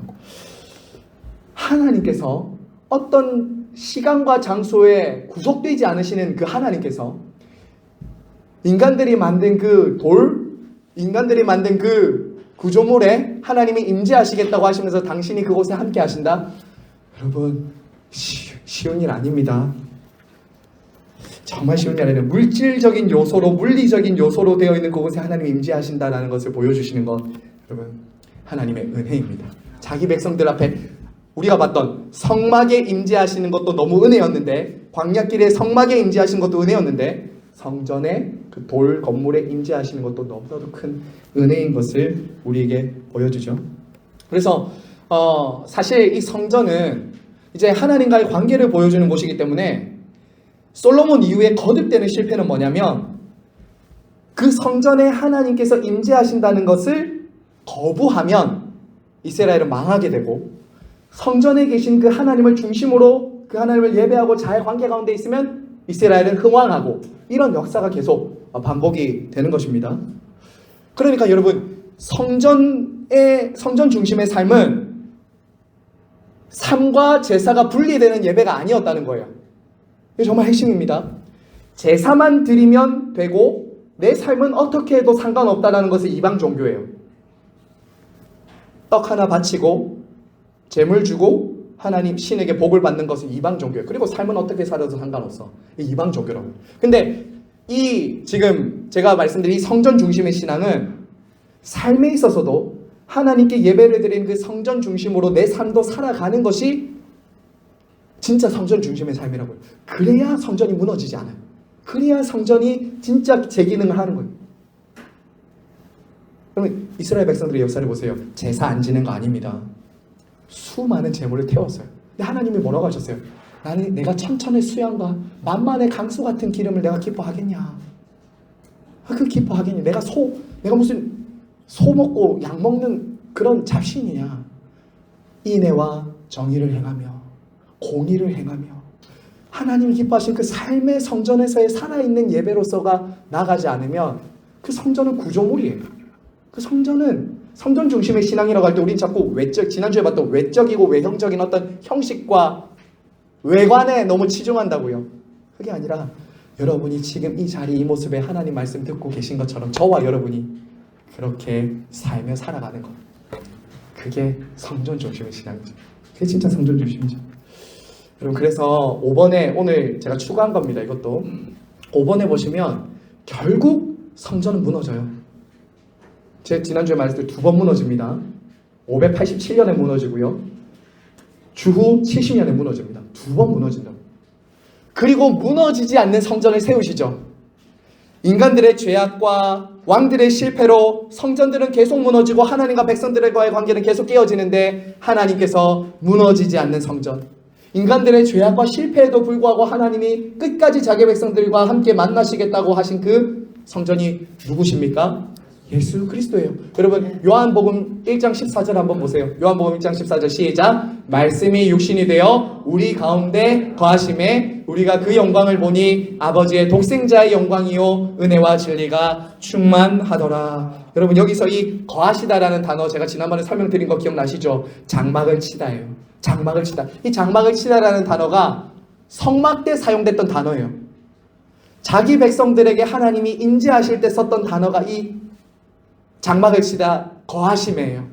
하나님께서 어떤 시간과 장소에 구속되지 않으시는 그 하나님께서 인간들이 만든 그 인간들이 만든 그 구조물에 하나님이 임재하시겠다고 하시면서 당신이 그곳에 함께 하신다? 여러분 쉬운 일 아닙니다. 정말 쉬운 게 아니라 물질적인 요소로 물리적인 요소로 되어 있는 그곳에 하나님이 임재하신다라는 것을 보여주시는 것 여러분 하나님의 은혜입니다. 자기 백성들 앞에 우리가 봤던 성막에 임재하시는 것도 너무 은혜였는데 광야길에 성막에 임재하시는 것도 은혜였는데 성전의 그 돌 건물에 임재하시는 것도 너무나도 큰 은혜인 것을 우리에게 보여주죠. 그래서 사실 이 성전은 이제 하나님과의 관계를 보여주는 곳이기 때문에 솔로몬 이후에 거듭되는 실패는 뭐냐면 그 성전에 하나님께서 임재하신다는 것을 거부하면 이스라엘은 망하게 되고 성전에 계신 그 하나님을 중심으로 그 하나님을 예배하고 잘 관계 가운데 있으면 이스라엘은 흥왕하고 이런 역사가 계속 반복이 되는 것입니다. 그러니까 여러분 성전 중심의 삶은 삶과 제사가 분리되는 예배가 아니었다는 거예요. 이게 정말 핵심입니다. 제사만 드리면 되고 내 삶은 어떻게 해도 상관없다는 것이 이방 종교예요. 떡 하나 바치고 재물 주고 하나님 신에게 복을 받는 것은 이방 종교예요. 그리고 삶은 어떻게 살아도 상관없어. 이방 종교라고. 근데 이 지금 제가 말씀드린 이 성전 중심의 신앙은 삶에 있어서도 하나님께 예배를 드리는 그 성전 중심으로 내 삶도 살아가는 것이 진짜 성전 중심의 삶이라고요. 그래야 성전이 무너지지 않아요. 그래야 성전이 진짜 제 기능을 하는 거예요. 그러면 이스라엘 백성들의 역사를 보세요. 제사 안 지는 거 아닙니다. 수많은 제물을 태웠어요. 근데 하나님이 뭐라고 하셨어요? 나는 내가 천천의 수양과 만만의 강수 같은 기름을 내가 기뻐하겠냐? 그 기뻐하겠냐? 내가 무슨 소 먹고 약 먹는 그런 잡신이냐? 인애와 정의를 행하며 공의를 행하며 하나님이 기뻐하신 그 삶의 성전에서의 살아있는 예배로서가 나가지 않으면 그 성전은 구조물이에요. 그 성전은 성전 중심의 신앙이라고 할 때 우린 자꾸 지난주에 봤던 외적이고 외형적인 어떤 형식과 외관에 너무 치중한다고요. 그게 아니라 여러분이 지금 이 자리 이 모습에 하나님 말씀 듣고 계신 것처럼 저와 여러분이 그렇게 살며 살아가는 것. 그게 성전 중심의 신앙이죠. 그게 진짜 성전 중심이죠. 여러분 그래서 5번에 오늘 제가 추가한 겁니다. 이것도 5번에 보시면 결국 성전은 무너져요. 제 지난주에 말했을 때 2번 무너집니다. 587년에 무너지고요. 주후 70년에 무너집니다. 2번 무너진다고. 그리고 무너지지 않는 성전을 세우시죠. 인간들의 죄악과 왕들의 실패로 성전들은 계속 무너지고 하나님과 백성들과의 관계는 계속 깨어지는데 하나님께서 무너지지 않는 성전, 인간들의 죄악과 실패에도 불구하고 하나님이 끝까지 자기 백성들과 함께 만나시겠다고 하신 그 성전이 누구십니까? 예수 그리스도예요. 여러분 요한복음 1장 14절 한번 보세요. 요한복음 1장 14절 시작. 말씀이 육신이 되어 우리 가운데 거하심에 우리가 그 영광을 보니 아버지의 독생자의 영광이요 은혜와 진리가 충만하더라. 여러분 여기서 이 거하시다라는 단어 제가 지난번에 설명드린 거 기억나시죠? 장막을 치다예요. 장막을 치다. 이 장막을 치다라는 단어가 성막 때 사용됐던 단어예요. 자기 백성들에게 하나님이 임재하실 때 썼던 단어가 이 장막을 치다 거하심이에요.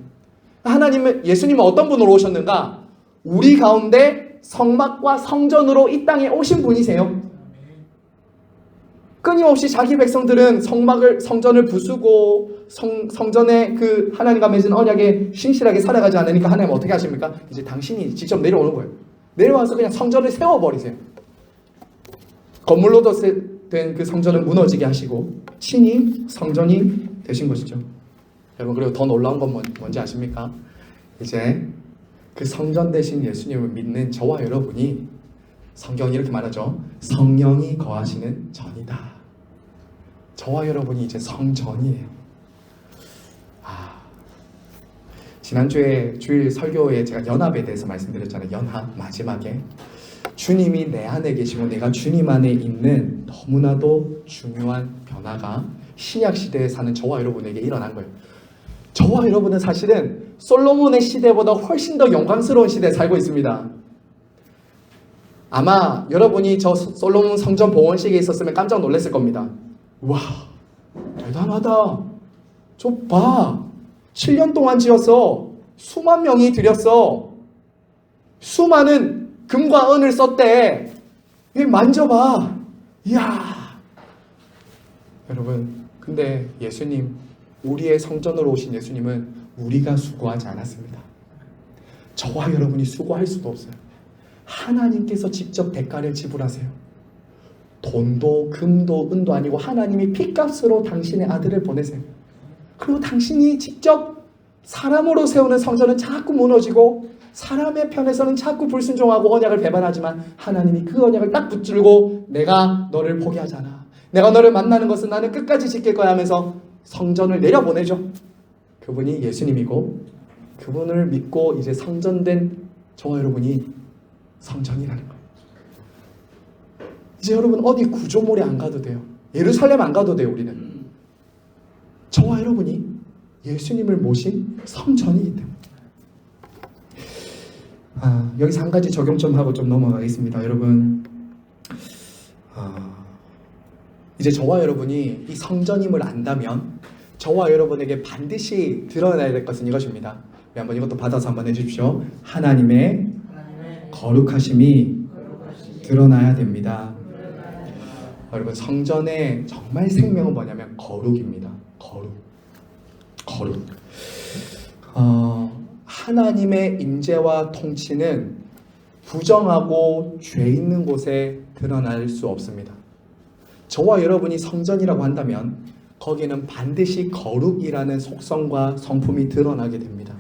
예수님은 어떤 분으로 오셨는가? 우리 가운데 성막과 성전으로 이 땅에 오신 분이세요. 끊임없이 자기 백성들은 성전을 부수고 성전에 그 하나님과 맺은 언약에 신실하게 살아가지 않으니까 하나님 어떻게 하십니까? 이제 당신이 직접 내려오는 거예요. 내려와서 그냥 성전을 세워버리세요. 건물로도 된 그 성전을 무너지게 하시고 친히 성전이 되신 것이죠. 여러분 그리고 더 놀라운 건 뭔지 아십니까? 이제 그 성전 대신 예수님을 믿는 저와 여러분이 성경이 이렇게 말하죠. 성령이 거하시는 전이다. 저와 여러분이 이제 성전이에요. 지난주에 주일 설교에 제가 연합에 대해서 말씀드렸잖아요. 연합 마지막에 주님이 내 안에 계시고 내가 주님 안에 있는 너무나도 중요한 변화가 신약시대에 사는 저와 여러분에게 일어난 거예요. 저와 여러분은 사실은 솔로몬의 시대보다 훨씬 더 영광스러운 시대에 살고 있습니다. 아마 여러분이 저 솔로몬 성전 봉헌식에 있었으면 깜짝 놀랐을 겁니다. 와, 대단하다. 저 봐. 7년 동안 지었어. 수만 명이 드렸어. 수많은 금과 은을 썼대. 이 만져봐. 이야. 여러분, 근데 예수님, 우리의 성전으로 오신 예수님은 우리가 수고하지 않았습니다. 저와 여러분이 수고할 수도 없어요. 하나님께서 직접 대가를 지불하세요. 돈도 금도 은도 아니고 하나님이 핏값으로 당신의 아들을 보내세요. 그리고 당신이 직접 사람으로 세우는 성전은 자꾸 무너지고 사람의 편에서는 자꾸 불순종하고 언약을 배반하지만 하나님이 그 언약을 딱 붙들고 내가 너를 포기하잖아. 내가 너를 만나는 것은 나는 끝까지 지킬 거야 하면서 성전을 내려보내죠. 그분이 예수님이고 그분을 믿고 이제 성전된 저와 여러분이 성전이라는 거예요. 이제 여러분 어디 구조물에 안 가도 돼요. 예루살렘 안 가도 돼요. 우리는 저와 여러분이 예수님을 모신 성전이기 때문에. 여기서 한 가지 적용 좀 하고 좀 넘어가겠습니다. 여러분 이제 저와 여러분이 이 성전임을 안다면 저와 여러분에게 반드시 드러나야 될 것은 이것입니다. 우리 한번 이것도 받아서 한번 해주십시오. 하나님의 거룩하심이 드러나야 됩니다. 여러분, 성전의 정말 생명은 뭐냐면 거룩입니다. 거룩. 하나님의 임재와 통치는 부정하고 죄 있는 곳에 드러날 수 없습니다. 저와 여러분이 성전이라고 한다면 거기는 반드시 거룩이라는 속성과 성품이 드러나게 됩니다.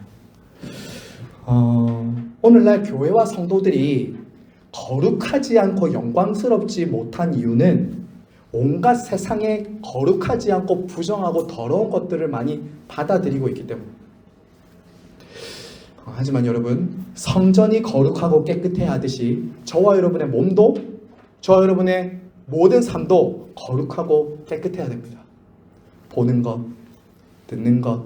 오늘날 교회와 성도들이 거룩하지 않고 영광스럽지 못한 이유는 온갖 세상에 거룩하지 않고 부정하고 더러운 것들을 많이 받아들이고 있기 때문입니다. 하지만 여러분, 성전이 거룩하고 깨끗해야 하듯이 저와 여러분의 몸도, 저와 여러분의 모든 삶도 거룩하고 깨끗해야 됩니다. 보는 것, 듣는 것,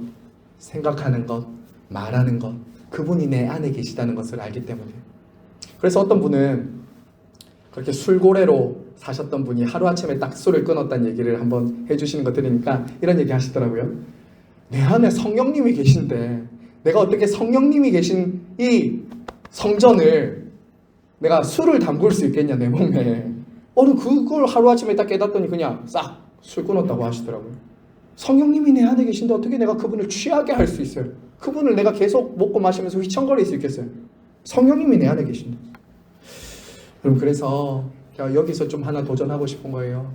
생각하는 것, 말하는 것, 그분이 내 안에 계시다는 것을 알기 때문에. 그래서 어떤 분은 그렇게 술고래로 사셨던 분이 하루아침에 딱 술을 끊었다는 얘기를 한번 해주시는 거 들으니까 이런 얘기 하시더라고요. 내 안에 성령님이 계신데 내가 어떻게 성령님이 계신 이 성전을 내가 술을 담글 수 있겠냐, 내 몸에. 그걸 하루아침에 딱 깨닫더니 그냥 싹 술 끊었다고 하시더라고요. 성령님이 내 안에 계신데 어떻게 내가 그분을 취하게 할 수 있어요? 그분을 내가 계속 먹고 마시면서 휘청거릴 수 있겠어요? 성령님이 내 안에 계신데. 그럼 그래서 여기서 좀 하나 도전하고 싶은 거예요.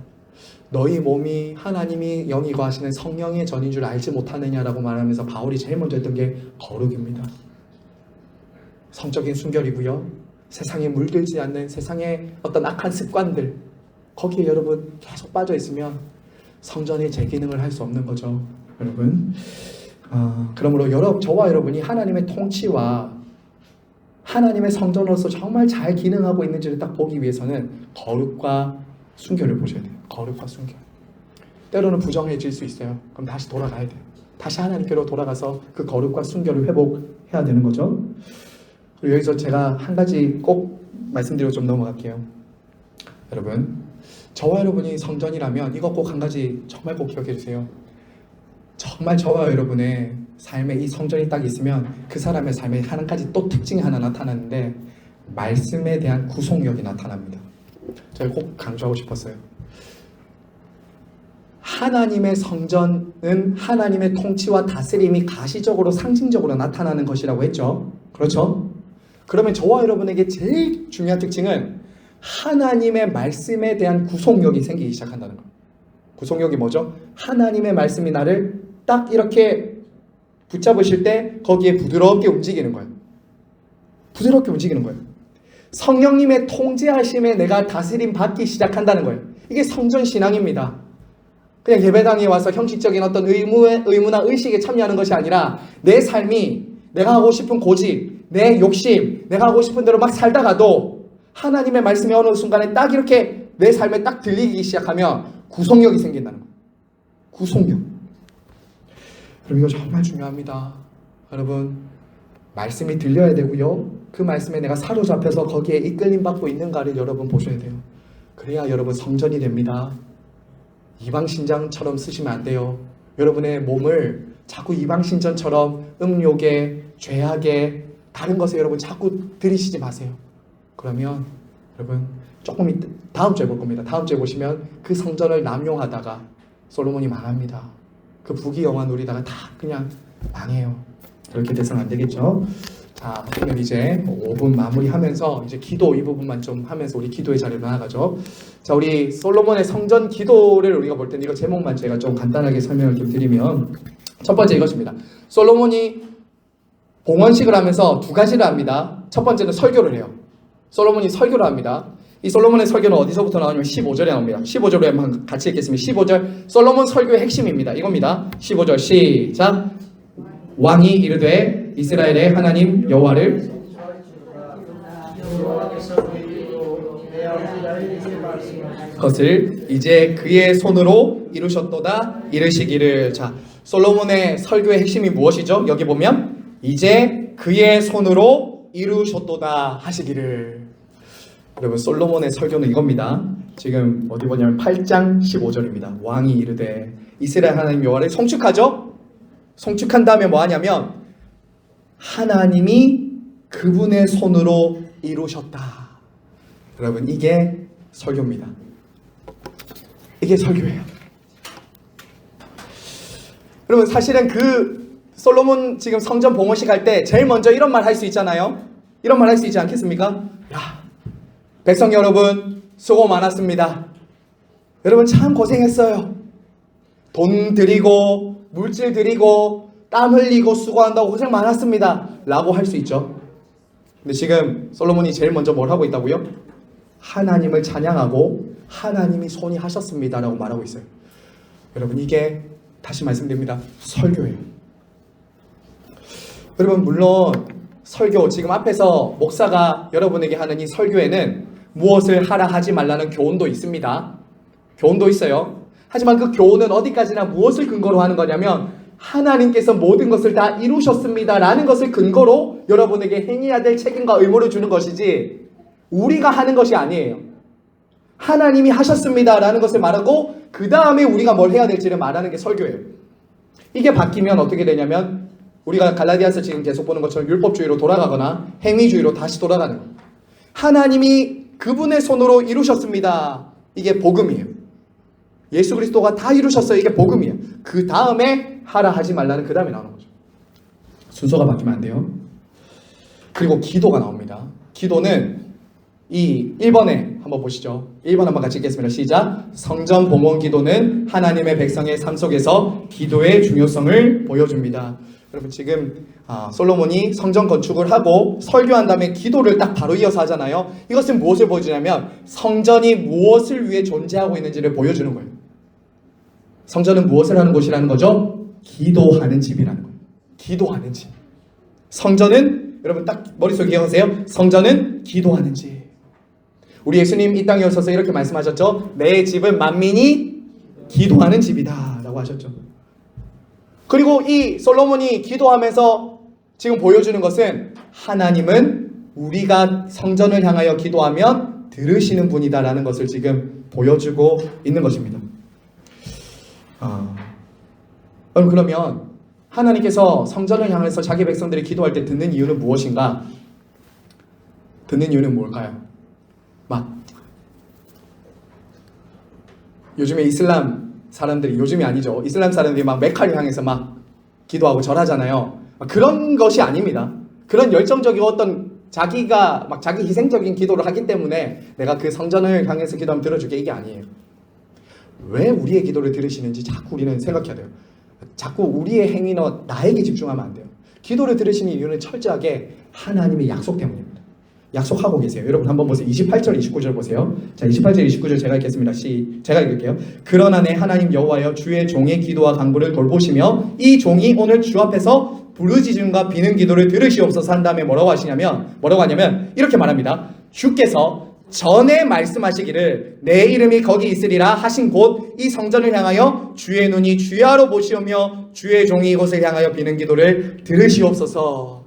너희 몸이 하나님이 영이 거하시는 성령의 전인 줄 알지 못하느냐라고 말하면서 바울이 제일 먼저 했던 게 거룩입니다. 성적인 순결이고요. 세상에 물들지 않는 세상의 어떤 악한 습관들, 거기에 여러분 계속 빠져 있으면 성전이 제 기능을 할 수 없는 거죠. 여러분, 그러므로 저와 여러분이 하나님의 통치와 하나님의 성전으로서 정말 잘 기능하고 있는지를 딱 보기 위해서는 거룩과 순결을 보셔야 돼요. 거룩과 순결. 때로는 부정해질 수 있어요. 그럼 다시 돌아가야 돼요. 다시 하나님께로 돌아가서 그 거룩과 순결을 회복해야 되는 거죠. 그리고 여기서 제가 한 가지 꼭 말씀드리고 좀 넘어갈게요. 여러분, 저와 여러분이 성전이라면 이거 꼭 한 가지 정말 꼭 기억해 주세요. 정말 저와 여러분의 삶에 이 성전이 딱 있으면 그 사람의 삶에 한 가지 또 특징이 하나 나타나는데, 말씀에 대한 구속력이 나타납니다. 제가 꼭 강조하고 싶었어요. 하나님의 성전은 하나님의 통치와 다스림이 가시적으로 상징적으로 나타나는 것이라고 했죠. 그렇죠? 그러면 저와 여러분에게 제일 중요한 특징은 하나님의 말씀에 대한 구속력이 생기기 시작한다는 거예요. 구속력이 뭐죠? 하나님의 말씀이 나를 딱 이렇게 붙잡으실 때 거기에 부드럽게 움직이는 거예요. 부드럽게 움직이는 거예요. 성령님의 통제하심에 내가 다스림 받기 시작한다는 거예요. 이게 성전 신앙입니다. 그냥 예배당에 와서 형식적인 어떤 의무나 의식에 참여하는 것이 아니라 내 삶이 내가 하고 싶은 고집, 내 욕심, 내가 하고 싶은 대로 막 살다가도 하나님의 말씀이 어느 순간에 딱 이렇게 내 삶에 딱 들리기 시작하면 구속력이 생긴다는 거예요. 구속력. 여러분, 이거 정말 중요합니다. 여러분, 말씀이 들려야 되고요. 그 말씀에 내가 사로잡혀서 거기에 이끌림 받고 있는가를 여러분 보셔야 돼요. 그래야 여러분 성전이 됩니다. 이방신장처럼 쓰시면 안 돼요. 여러분의 몸을 자꾸 이방신전처럼 음욕에, 죄악에, 다른 것에 여러분 자꾸 들이시지 마세요. 그러면 여러분 조금 이따 다음 주에 볼 겁니다. 다음 주에 보시면 그 성전을 남용하다가 솔로몬이 망합니다. 그 부귀영화 누리다가 다 그냥 망해요. 그렇게 돼서는 안 되겠죠. 자, 그러면 이제 5분 마무리하면서 이제 기도 이 부분만 좀 하면서 우리 기도의 자리로 나아가죠. 자, 우리 솔로몬의 성전 기도를 우리가 볼 텐데 이거 제목만 제가 좀 간단하게 설명을 좀 드리면, 첫 번째 이것입니다. 솔로몬이 봉헌식을 하면서 두 가지를 합니다. 첫 번째는 설교를 해요. 솔로몬이 설교를 합니다. 이 솔로몬의 설교는 어디서부터 나오냐면 15절에 나옵니다. 15절에 한번 같이 읽겠습니다. 15절 솔로몬 설교의 핵심입니다. 이겁니다. 15절 시작. 왕이 이르되 이스라엘의 하나님 여호와를 것을 이제 그의 손으로 이루셨도다 이르시기를. 자, 솔로몬의 설교의 핵심이 무엇이죠? 여기 보면 이제 그의 손으로 이루셨도다 하시기를. 여러분, 솔로몬의 설교는 이겁니다. 지금 어디 보냐면 8장 15절입니다. 왕이 이르되 이스라엘 하나님 여호와를 송축하죠? 송축한 다음에 뭐 하냐면 하나님이 그분의 손으로 이루셨다. 여러분, 이게 설교입니다. 이게 설교예요. 여러분, 사실은 그 솔로몬 지금 성전 봉헌식 할 때 제일 먼저 이런 말 할 수 있잖아요. 이런 말 할 수 있지 않겠습니까? 야, 백성 여러분 수고 많았습니다. 여러분 참 고생했어요. 돈 들이고 물질 들이고 땀 흘리고 수고한다고 고생 많았습니다 라고 할 수 있죠. 근데 지금 솔로몬이 제일 먼저 뭘 하고 있다고요? 하나님을 찬양하고 하나님이 손이 하셨습니다 라고 말하고 있어요. 여러분, 이게 다시 말씀드립니다, 설교예요. 여러분, 물론 설교, 지금 앞에서 목사가 여러분에게 하는 이 설교에는 무엇을 하라 하지 말라는 교훈도 있습니다. 교훈도 있어요. 하지만 그 교훈은 어디까지나 무엇을 근거로 하는 거냐면 하나님께서 모든 것을 다 이루셨습니다 라는 것을 근거로 여러분에게 행해야 될 책임과 의무를 주는 것이지 우리가 하는 것이 아니에요. 하나님이 하셨습니다 라는 것을 말하고 그 다음에 우리가 뭘 해야 될지를 말하는 게 설교예요. 이게 바뀌면 어떻게 되냐면 우리가 갈라디아서 지금 계속 보는 것처럼 율법주의로 돌아가거나 행위주의로 다시 돌아가는 거예요. 하나님이 그분의 손으로 이루셨습니다. 이게 복음이에요. 예수 그리스도가 다 이루셨어요. 이게 복음이에요. 그 다음에 하라 하지 말라는 그 다음에 나오는 거죠. 순서가 바뀌면 안 돼요. 그리고 기도가 나옵니다. 기도는 이 1번에 한번 보시죠. 1번 한번 같이 읽겠습니다. 시작. 성전 봉헌 기도는 하나님의 백성의 삶 속에서 기도의 중요성을 보여줍니다. 여러분, 지금 솔로몬이 성전 건축을 하고 설교한 다음에 기도를 딱 바로 이어서 하잖아요. 이것은 무엇을 보여주냐면 성전이 무엇을 위해 존재하고 있는지를 보여주는 거예요. 성전은 무엇을 하는 곳이라는 거죠? 기도하는 집이라는 거예요. 기도하는 집. 성전은, 여러분 딱 머릿속에 기억하세요. 성전은 기도하는 집. 우리 예수님 이 땅에 오셔서 이렇게 말씀하셨죠. 내 집은 만민이 기도하는 집이다 라고 하셨죠. 그리고 이 솔로몬이 기도하면서 지금 보여주는 것은 하나님은 우리가 성전을 향하여 기도하면 들으시는 분이다라는 것을 지금 보여주고 있는 것입니다. 여러분, 그러면 하나님께서 성전을 향해서 자기 백성들이 기도할 때 듣는 이유는 무엇인가? 듣는 이유는 뭘까요? 막 요즘에 이슬람 사람들이, 요즘이 아니죠, 이슬람 사람들이 막 메카를 향해서 막 기도하고 절하잖아요. 그런 것이 아닙니다. 그런 열정적이고 어떤 자기가 막 자기 희생적인 기도를 하기 때문에 내가 그 성전을 향해서 기도하면 들어줄게, 이게 아니에요. 왜 우리의 기도를 들으시는지 자꾸 우리는 생각해야 돼요. 자꾸 우리의 행위나 나에게 집중하면 안 돼요. 기도를 들으시는 이유는 철저하게 하나님의 약속 때문입니다. 약속하고 계세요. 여러분 한번 보세요. 28절 29절 보세요. 자, 28절 29절 제가 읽겠습니다. 제가 읽을게요. 그러나 내 하나님 여호와여, 주의 종의 기도와 간구를 돌보시며 이 종이 오늘 주 앞에서 부르짖음과 비는 기도를 들으시옵소서 한 다음에 뭐라고 하냐면 이렇게 말합니다. 주께서 전에 말씀하시기를 내 이름이 거기 있으리라 하신 곳 이 성전을 향하여 주의 눈이 주야로 보시오며 주의 종이 이곳을 향하여 비는 기도를 들으시옵소서.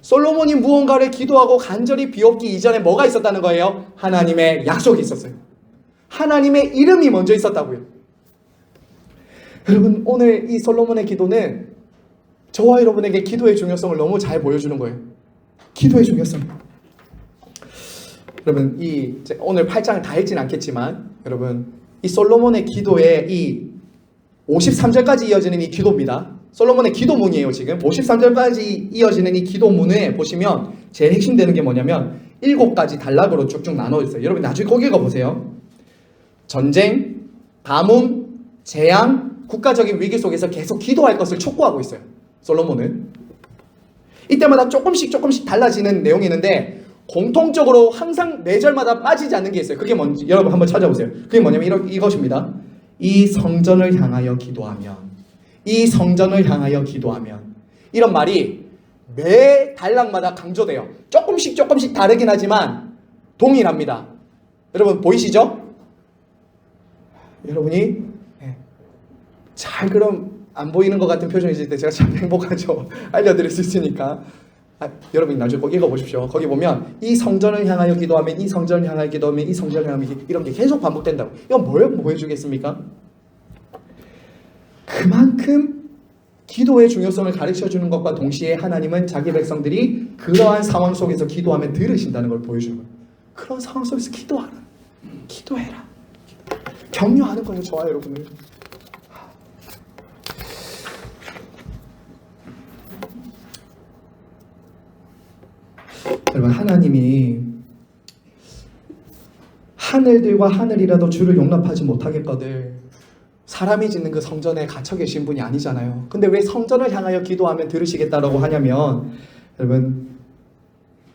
솔로몬이 무언가를 기도하고 간절히 비옵기 이전에 뭐가 있었다는 거예요? 하나님의 약속이 있었어요. 하나님의 이름이 먼저 있었다고요. 여러분, 오늘 이 솔로몬의 기도는 저와 여러분에게 기도의 중요성을 너무 잘 보여주는 거예요. 기도의 중요성. 여러분, 오늘 8장을 다 읽진 않겠지만 여러분, 이 솔로몬의 기도에 이 53절까지 이어지는 이 기도입니다. 솔로몬의 기도문이에요. 지금 53절까지 이어지는 이 기도문에 보시면 제일 핵심되는 게 뭐냐면 7가지 단락으로 쭉쭉 나눠 있어요. 여러분 나중에 거기 읽어보세요. 전쟁, 가뭄, 재앙, 국가적인 위기 속에서 계속 기도할 것을 촉구하고 있어요. 솔로몬은 이때마다 조금씩 달라지는 내용이 있는데 공통적으로 항상 4절마다 빠지지 않는 게 있어요. 그게 뭔지 여러분 한번 찾아보세요. 그게 뭐냐면 이것입니다. 이 성전을 향하여 기도하면, 이 성전을 향하여 기도하면, 이런 말이 매 단락마다 강조돼요. 조금씩 다르긴 하지만 동일합니다. 여러분 보이시죠? 여러분이 잘, 그럼 안 보이는 것 같은 표정이실 때 제가 참 행복하죠. 알려드릴 수 있으니까. 여러분 나중에 꼭 읽어보십시오. 거기 보면 이 성전을 향하여 기도하면, 이 성전을 향하여 기도하면, 이 성전을 향하여 이런 게 계속 반복된다고. 이건 뭘 보여주겠습니까? 그만큼 기도의 중요성을 가르쳐주는 것과 동시에 하나님은 자기 백성들이 그러한 상황 속에서 기도하면 들으신다는 걸 보여주는 거예요. 그런 상황 속에서 기도하라. 기도해라. 격려하는 거예요. 저와 여러분을. 여러분, 하나님이 하늘들과 하늘이라도 주를 용납하지 못하겠거늘 사람이 짓는 그 성전에 갇혀 계신 분이 아니잖아요. 근데 왜 성전을 향하여 기도하면 들으시겠다라고 하냐면, 여러분,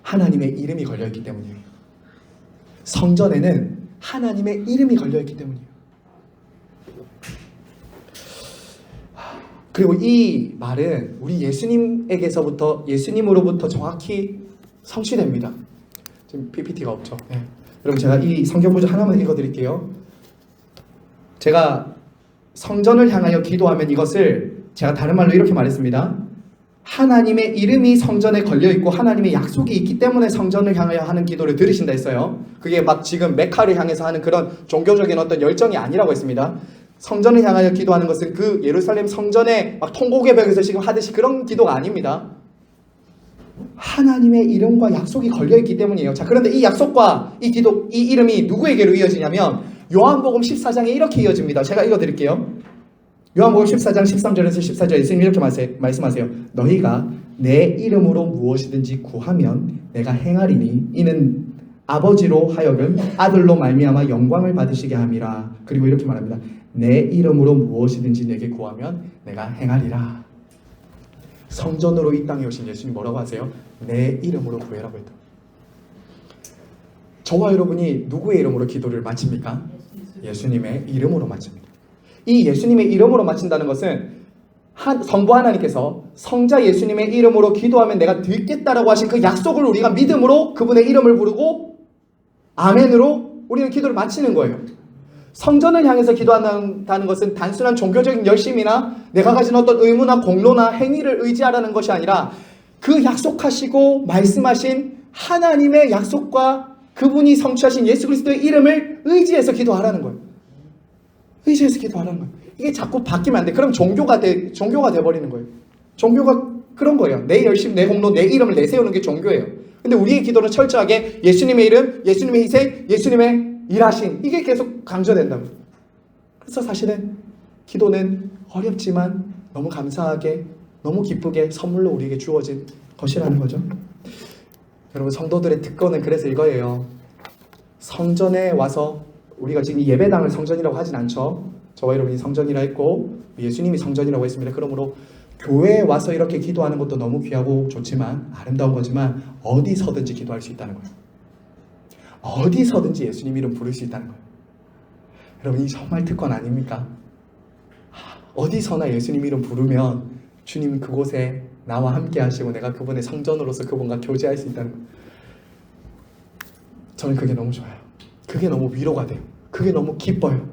하나님의 이름이 걸려있기 때문이에요. 성전에는 하나님의 이름이 걸려있기 때문이에요. 그리고 이 말은 우리 예수님으로부터 정확히 성취됩니다. 지금 PPT가 없죠. 네. 여러분, 제가 이 성경 구절 하나만 읽어드릴게요. 제가 성전을 향하여 기도하면 이것을 제가 다른 말로 이렇게 말했습니다. 하나님의 이름이 성전에 걸려있고 하나님의 약속이 있기 때문에 성전을 향하여 하는 기도를 들으신다 했어요. 그게 막 지금 메카를 향해서 하는 그런 종교적인 어떤 열정이 아니라고 했습니다. 성전을 향하여 기도하는 것은 그 예루살렘 성전의 막 통곡의 벽에서 지금 하듯이 그런 기도가 아닙니다. 하나님의 이름과 약속이 걸려있기 때문이에요. 자, 그런데 이 약속과 이 기도, 이 이름이 누구에게로 이어지냐면 요한복음 14장에 이렇게 이어집니다. 제가 읽어드릴게요. 요한복음 14장 13절에서 14절 예수님이 이렇게 말씀하세요. 너희가 내 이름으로 무엇이든지 구하면 내가 행하리니 이는 아버지로 하여금 아들로 말미암아 영광을 받으시게 함이라. 그리고 이렇게 말합니다. 내 이름으로 무엇이든지 내게 구하면 내가 행하리라. 성전으로 이 땅에 오신 예수님 뭐라고 하세요? 내 이름으로 구해라고 했다. 저와 여러분이 누구의 이름으로 기도를 마칩니까? 예수님의 이름으로 마칩니다. 이 예수님의 이름으로 마친다는 것은 성부 하나님께서 성자 예수님의 이름으로 기도하면 내가 듣겠다라고 하신 그 약속을 우리가 믿음으로 그분의 이름을 부르고 아멘으로 우리는 기도를 마치는 거예요. 성전을 향해서 기도한다는 것은 단순한 종교적인 열심이나 내가 가진 어떤 의무나 공로나 행위를 의지하라는 것이 아니라 그 약속하시고 말씀하신 하나님의 약속과 그분이 성취하신 예수 그리스도의 이름을 의지해서 기도하라는 거예요. 의지해서 기도하라는 거예요. 이게 자꾸 바뀌면 안 돼. 그럼 종교가 돼버리는 거예요. 종교가 그런 거예요. 내 열심, 내 공로, 내 이름을 내세우는 게 종교예요. 근데 우리의 기도는 철저하게 예수님의 이름, 예수님의 희생, 예수님의 일하심, 이게 계속 강조된다고. 그래서 사실은 기도는 어렵지만 너무 감사하게, 너무 기쁘게 선물로 우리에게 주어진 것이라는 거죠. 여러분, 성도들의 특권은 그래서 이거예요. 성전에 와서 우리가 지금 이 예배당을 성전이라고 하진 않죠. 저와 여러분이 성전이라 했고 예수님이 성전이라고 했습니다. 그러므로 교회에 와서 이렇게 기도하는 것도 너무 귀하고 좋지만 아름다운 거지만 어디서든지 기도할 수 있다는 거예요. 어디서든지 예수님 이름 부를 수 있다는 거예요. 여러분, 이 정말 특권 아닙니까? 어디서나 예수님 이름 부르면 주님 그곳에 나와 함께 하시고 내가 그분의 성전으로서 그분과 교제할 수 있다는 거예요. 저는 그게 너무 좋아요. 그게 너무 위로가 돼요. 그게 너무 기뻐요.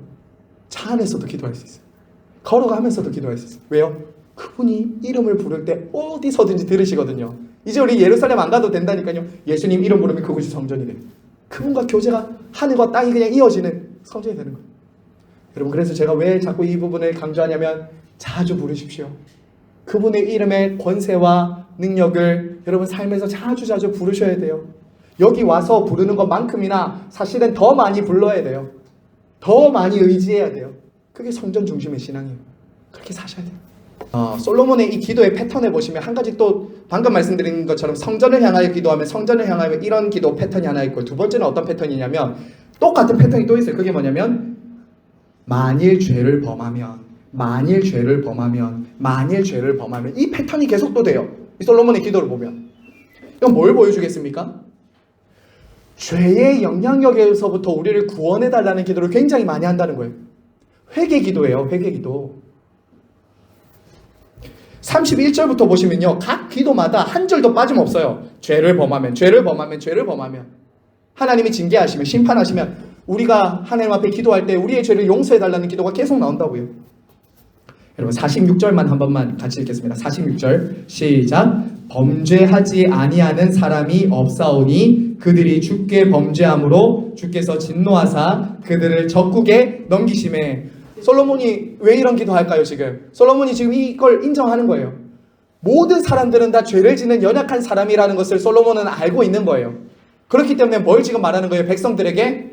차 안에서도 기도할 수 있어요. 걸어가면서도 기도할 수 있어요. 왜요? 그분이 이름을 부를 때 어디서든지 들으시거든요. 이제 우리 예루살렘 안 가도 된다니까요. 예수님 이름 부르면 그곳이 성전이 돼요. 그분과 교제가 하늘과 땅이 그냥 이어지는 성전이 되는 거예요. 여러분, 그래서 제가 왜 자꾸 이 부분을 강조하냐면 자주 부르십시오. 그분의 이름의 권세와 능력을 여러분 삶에서 자주 부르셔야 돼요. 여기 와서 부르는 것만큼이나 사실은 더 많이 불러야 돼요. 더 많이 의지해야 돼요. 그게 성전 중심의 신앙이에요. 그렇게 사셔야 돼요. 솔로몬의 이 기도의 패턴에 보시면 한 가지 또 방금 말씀드린 것처럼 성전을 향하여 기도하면 성전을 향하여 이런 기도 패턴이 하나 있고, 두 번째는 어떤 패턴이냐면 똑같은 패턴이 또 있어요. 그게 뭐냐면 만일 죄를 범하면 이 패턴이 계속 또 돼요. 이 솔로몬의 기도를 보면 이건 뭘 보여주겠습니까? 죄의 영향력에서부터 우리를 구원해달라는 기도를 굉장히 많이 한다는 거예요. 회개기도예요. 회개기도. 31절부터 보시면요, 각 기도마다 한 절도 빠짐없어요. 죄를 범하면 하나님이 징계하시면, 심판하시면 우리가 하나님 앞에 기도할 때 우리의 죄를 용서해달라는 기도가 계속 나온다고요. 여러분, 46절만 한 번만 같이 읽겠습니다. 46절 시작. 범죄하지 아니하는 사람이 없사오니 그들이 주께 범죄함으로 주께서 진노하사 그들을 적국에 넘기심에. 솔로몬이 왜 이런 기도할까요 지금? 솔로몬이 지금 이걸 인정하는 거예요. 모든 사람들은 다 죄를 짓는 연약한 사람이라는 것을 솔로몬은 알고 있는 거예요. 그렇기 때문에 뭘 지금 말하는 거예요? 백성들에게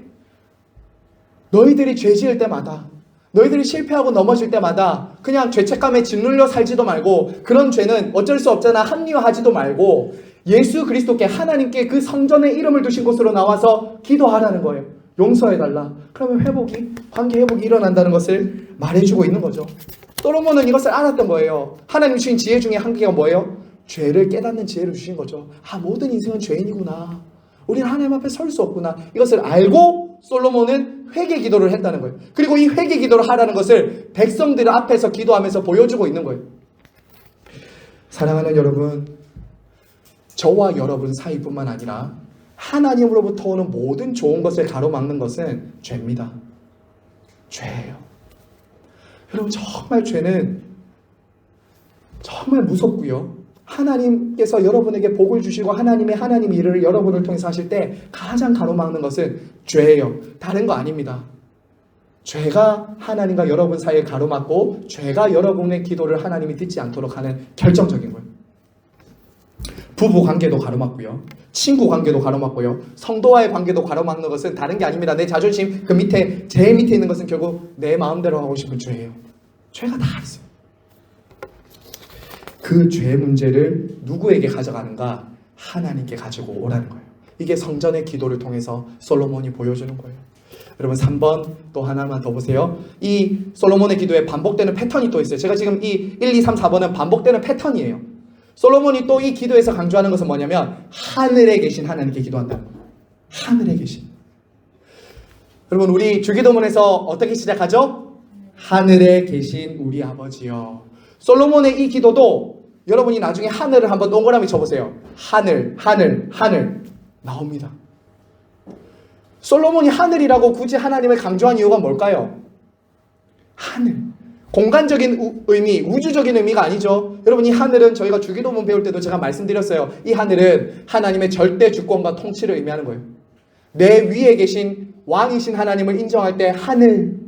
너희들이 죄 지을 때마다, 너희들이 실패하고 넘어질 때마다 그냥 죄책감에 짓눌려 살지도 말고, 그런 죄는 어쩔 수 없잖아 합리화하지도 말고 예수 그리스도께, 하나님께 그 성전에 이름을 두신 곳으로 나와서 기도하라는 거예요. 용서해달라. 그러면 회복이, 관계 회복이 일어난다는 것을 말해주고 있는 거죠. 솔로몬은 이것을 알았던 거예요. 하나님 주신 지혜 중에 한 개가 뭐예요? 죄를 깨닫는 지혜를 주신 거죠. 모든 인생은 죄인이구나. 우리는 하나님 앞에 설 수 없구나. 이것을 알고 솔로몬은 회개 기도를 했다는 거예요. 그리고 이 회개 기도를 하라는 것을 백성들 앞에서 기도하면서 보여주고 있는 거예요. 사랑하는 여러분, 저와 여러분 사이뿐만 아니라 하나님으로부터 오는 모든 좋은 것을 가로막는 것은 죄입니다. 죄예요. 여러분, 정말 죄는 정말 무섭고요. 하나님께서 여러분에게 복을 주시고 하나님 일을 여러분을 통해서 하실 때 가장 가로막는 것은 죄예요. 다른 거 아닙니다. 죄가 하나님과 여러분 사이에 가로막고, 죄가 여러분의 기도를 하나님이 듣지 않도록 하는 결정적인 거예요. 부부 관계도 가로막고요, 친구 관계도 가로막고요, 성도와의 관계도 가로막는 것은 다른 게 아닙니다. 내 자존심, 그 밑에, 제일 밑에 있는 것은 결국 내 마음대로 하고 싶은 죄예요. 죄가 다 있어요. 그 죄 문제를 누구에게 가져가는가? 하나님께 가지고 오라는 거예요. 이게 성전의 기도를 통해서 솔로몬이 보여주는 거예요. 여러분, 3번 또 하나만 더 보세요. 이 솔로몬의 기도에 반복되는 패턴이 또 있어요. 제가 지금 이 1, 2, 3, 4번은 반복되는 패턴이에요. 솔로몬이 또 이 기도에서 강조하는 것은 뭐냐면 하늘에 계신 하나님께 기도한다는 거예요. 하늘에 계신. 여러분, 우리 주기도문에서 어떻게 시작하죠? 하늘에 계신 우리 아버지여. 솔로몬의 이 기도도 여러분이 나중에 하늘을 한번 동그라미 쳐보세요. 하늘, 하늘, 하늘 나옵니다. 솔로몬이 하늘이라고 굳이 하나님을 강조한 이유가 뭘까요? 하늘. 공간적인 의미, 우주적인 의미가 아니죠. 여러분, 이 하늘은 저희가 주기도문 배울 때도 제가 말씀드렸어요. 이 하늘은 하나님의 절대 주권과 통치를 의미하는 거예요. 내 위에 계신 왕이신 하나님을 인정할 때 하늘,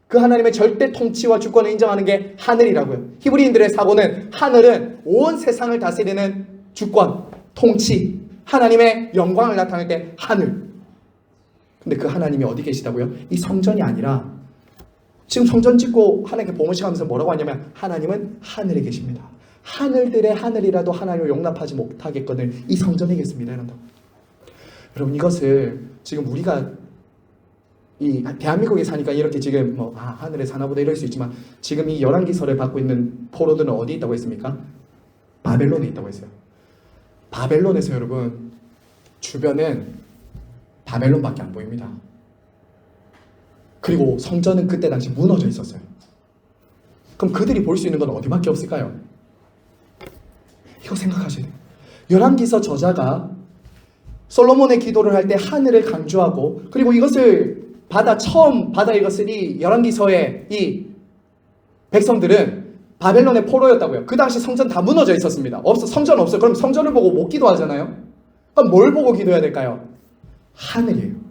그 하나님의 절대 통치와 주권을 인정하는 게 하늘이라고요. 히브리인들의 사고는 하늘은 온 세상을 다스리는 주권, 통치, 하나님의 영광을 나타낼 때 하늘. 근데 그 하나님이 어디 계시다고요? 이 성전이 아니라, 지금 성전 짓고 하나님께 봉헌식 하면서 뭐라고 하냐면 하나님은 하늘에 계십니다. 하늘들의 하늘이라도 하나님을 용납하지 못하겠거늘 이 성전에 계십니다. 이런다고. 여러분, 이것을 지금 우리가 이 대한민국에 사니까 이렇게 지금 하늘에 사나보다 이럴 수 있지만, 지금 이 열왕기서를 받고 있는 포로들은 어디 있다고 했습니까? 바벨론에 있다고 했어요. 바벨론에서 여러분, 주변은 바벨론밖에 안 보입니다. 그리고 성전은 그때 당시 무너져 있었어요. 그럼 그들이 볼 수 있는 건 어디밖에 없을까요? 이거 생각하셔야 돼요. 열왕기서 저자가 솔로몬의 기도를 할 때 하늘을 강조하고, 그리고 이것을 처음 받아 읽었을 이 열왕기서의 이 백성들은 바벨론의 포로였다고요. 그 당시 성전 다 무너져 있었습니다. 성전 없어요. 그럼 성전을 보고 못 기도하잖아요. 그럼 뭘 보고 기도해야 될까요? 하늘이에요.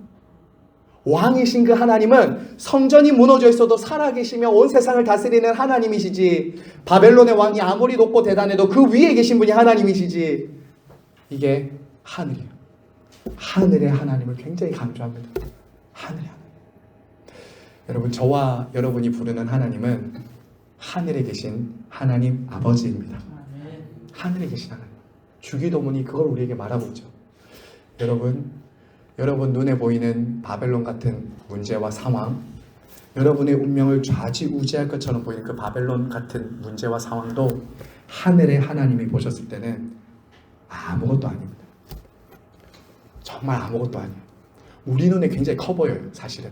왕이신 그 하나님은 성전이 무너져 있어도 살아계시며 온 세상을 다스리는 하나님이시지, 바벨론의 왕이 아무리 높고 대단해도 그 위에 계신 분이 하나님이시지. 이게 하늘이에요. 하늘의 하나님을 굉장히 강조합니다. 하늘의 하나님. 여러분, 저와 여러분이 부르는 하나님은 하늘에 계신 하나님 아버지입니다. 하늘에 계신 하나님. 주기도문이 그걸 우리에게 말하고 있죠. 여러분 눈에 보이는 바벨론 같은 문제와 상황, 여러분의 운명을 좌지우지할 것처럼 보이는 그 바벨론 같은 문제와 상황도 하늘의 하나님이 보셨을 때는 아무것도 아닙니다. 정말 아무것도 아니에요. 우리 눈에 굉장히 커 보여요, 사실은.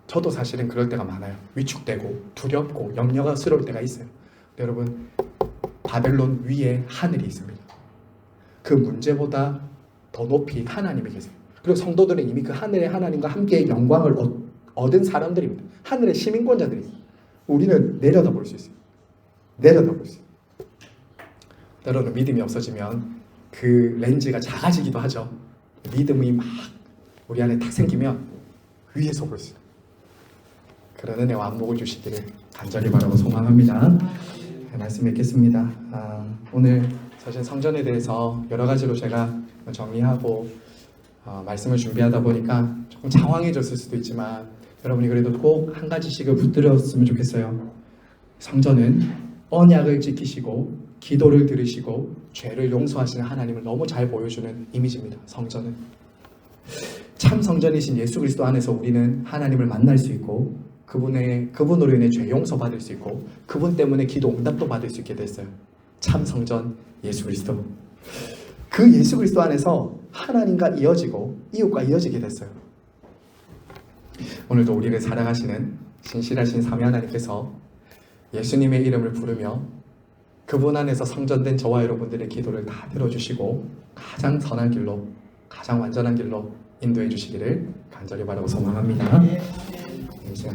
저도 사실은 그럴 때가 많아요. 위축되고 두렵고 염려스러울 때가 있어요. 여러분, 바벨론 위에 하늘이 있습니다. 그 문제보다 더 높이 하나님이 계세요. 그리고 성도들은 이미 그 하늘의 하나님과 함께 영광을 얻은 사람들입니다. 하늘의 시민권자들입니다. 우리는 내려다볼 수 있어요. 내려다볼 수 있어요. 때로는 믿음이 없어지면 그 렌즈가 작아지기도 하죠. 믿음이 막 우리 안에 딱 생기면 위에서 볼 수 있어요. 그런 은혜와 안목을 주시기를 간절히 바라고 소망합니다. 말씀 읽겠습니다. 오늘 사실 성전에 대해서 여러 가지로 제가 정리하고 말씀을 준비하다 보니까 조금 장황해졌을 수도 있지만 여러분이 그래도 꼭 한 가지씩을 붙들었으면 좋겠어요. 성전은 언약을 지키시고 기도를 들으시고 죄를 용서하시는 하나님을 너무 잘 보여주는 이미지입니다. 성전은 참 성전이신 예수 그리스도 안에서 우리는 하나님을 만날 수 있고 그분으로 인해 죄 용서 받을 수 있고 그분 때문에 기도 응답도 받을 수 있게 됐어요. 참 성전 예수 그리스도. 그 예수 그리스도 안에서 하나님과 이어지고 이웃과 이어지게 됐어요. 오늘도 우리를 사랑하시는 신실하신 삼위 하나님께서 예수님의 이름을 부르며 그분 안에서 성전된 저와 여러분들의 기도를 다 들어주시고 가장 선한 길로 가장 완전한 길로 인도해 주시기를 간절히 바라고 소망합니다.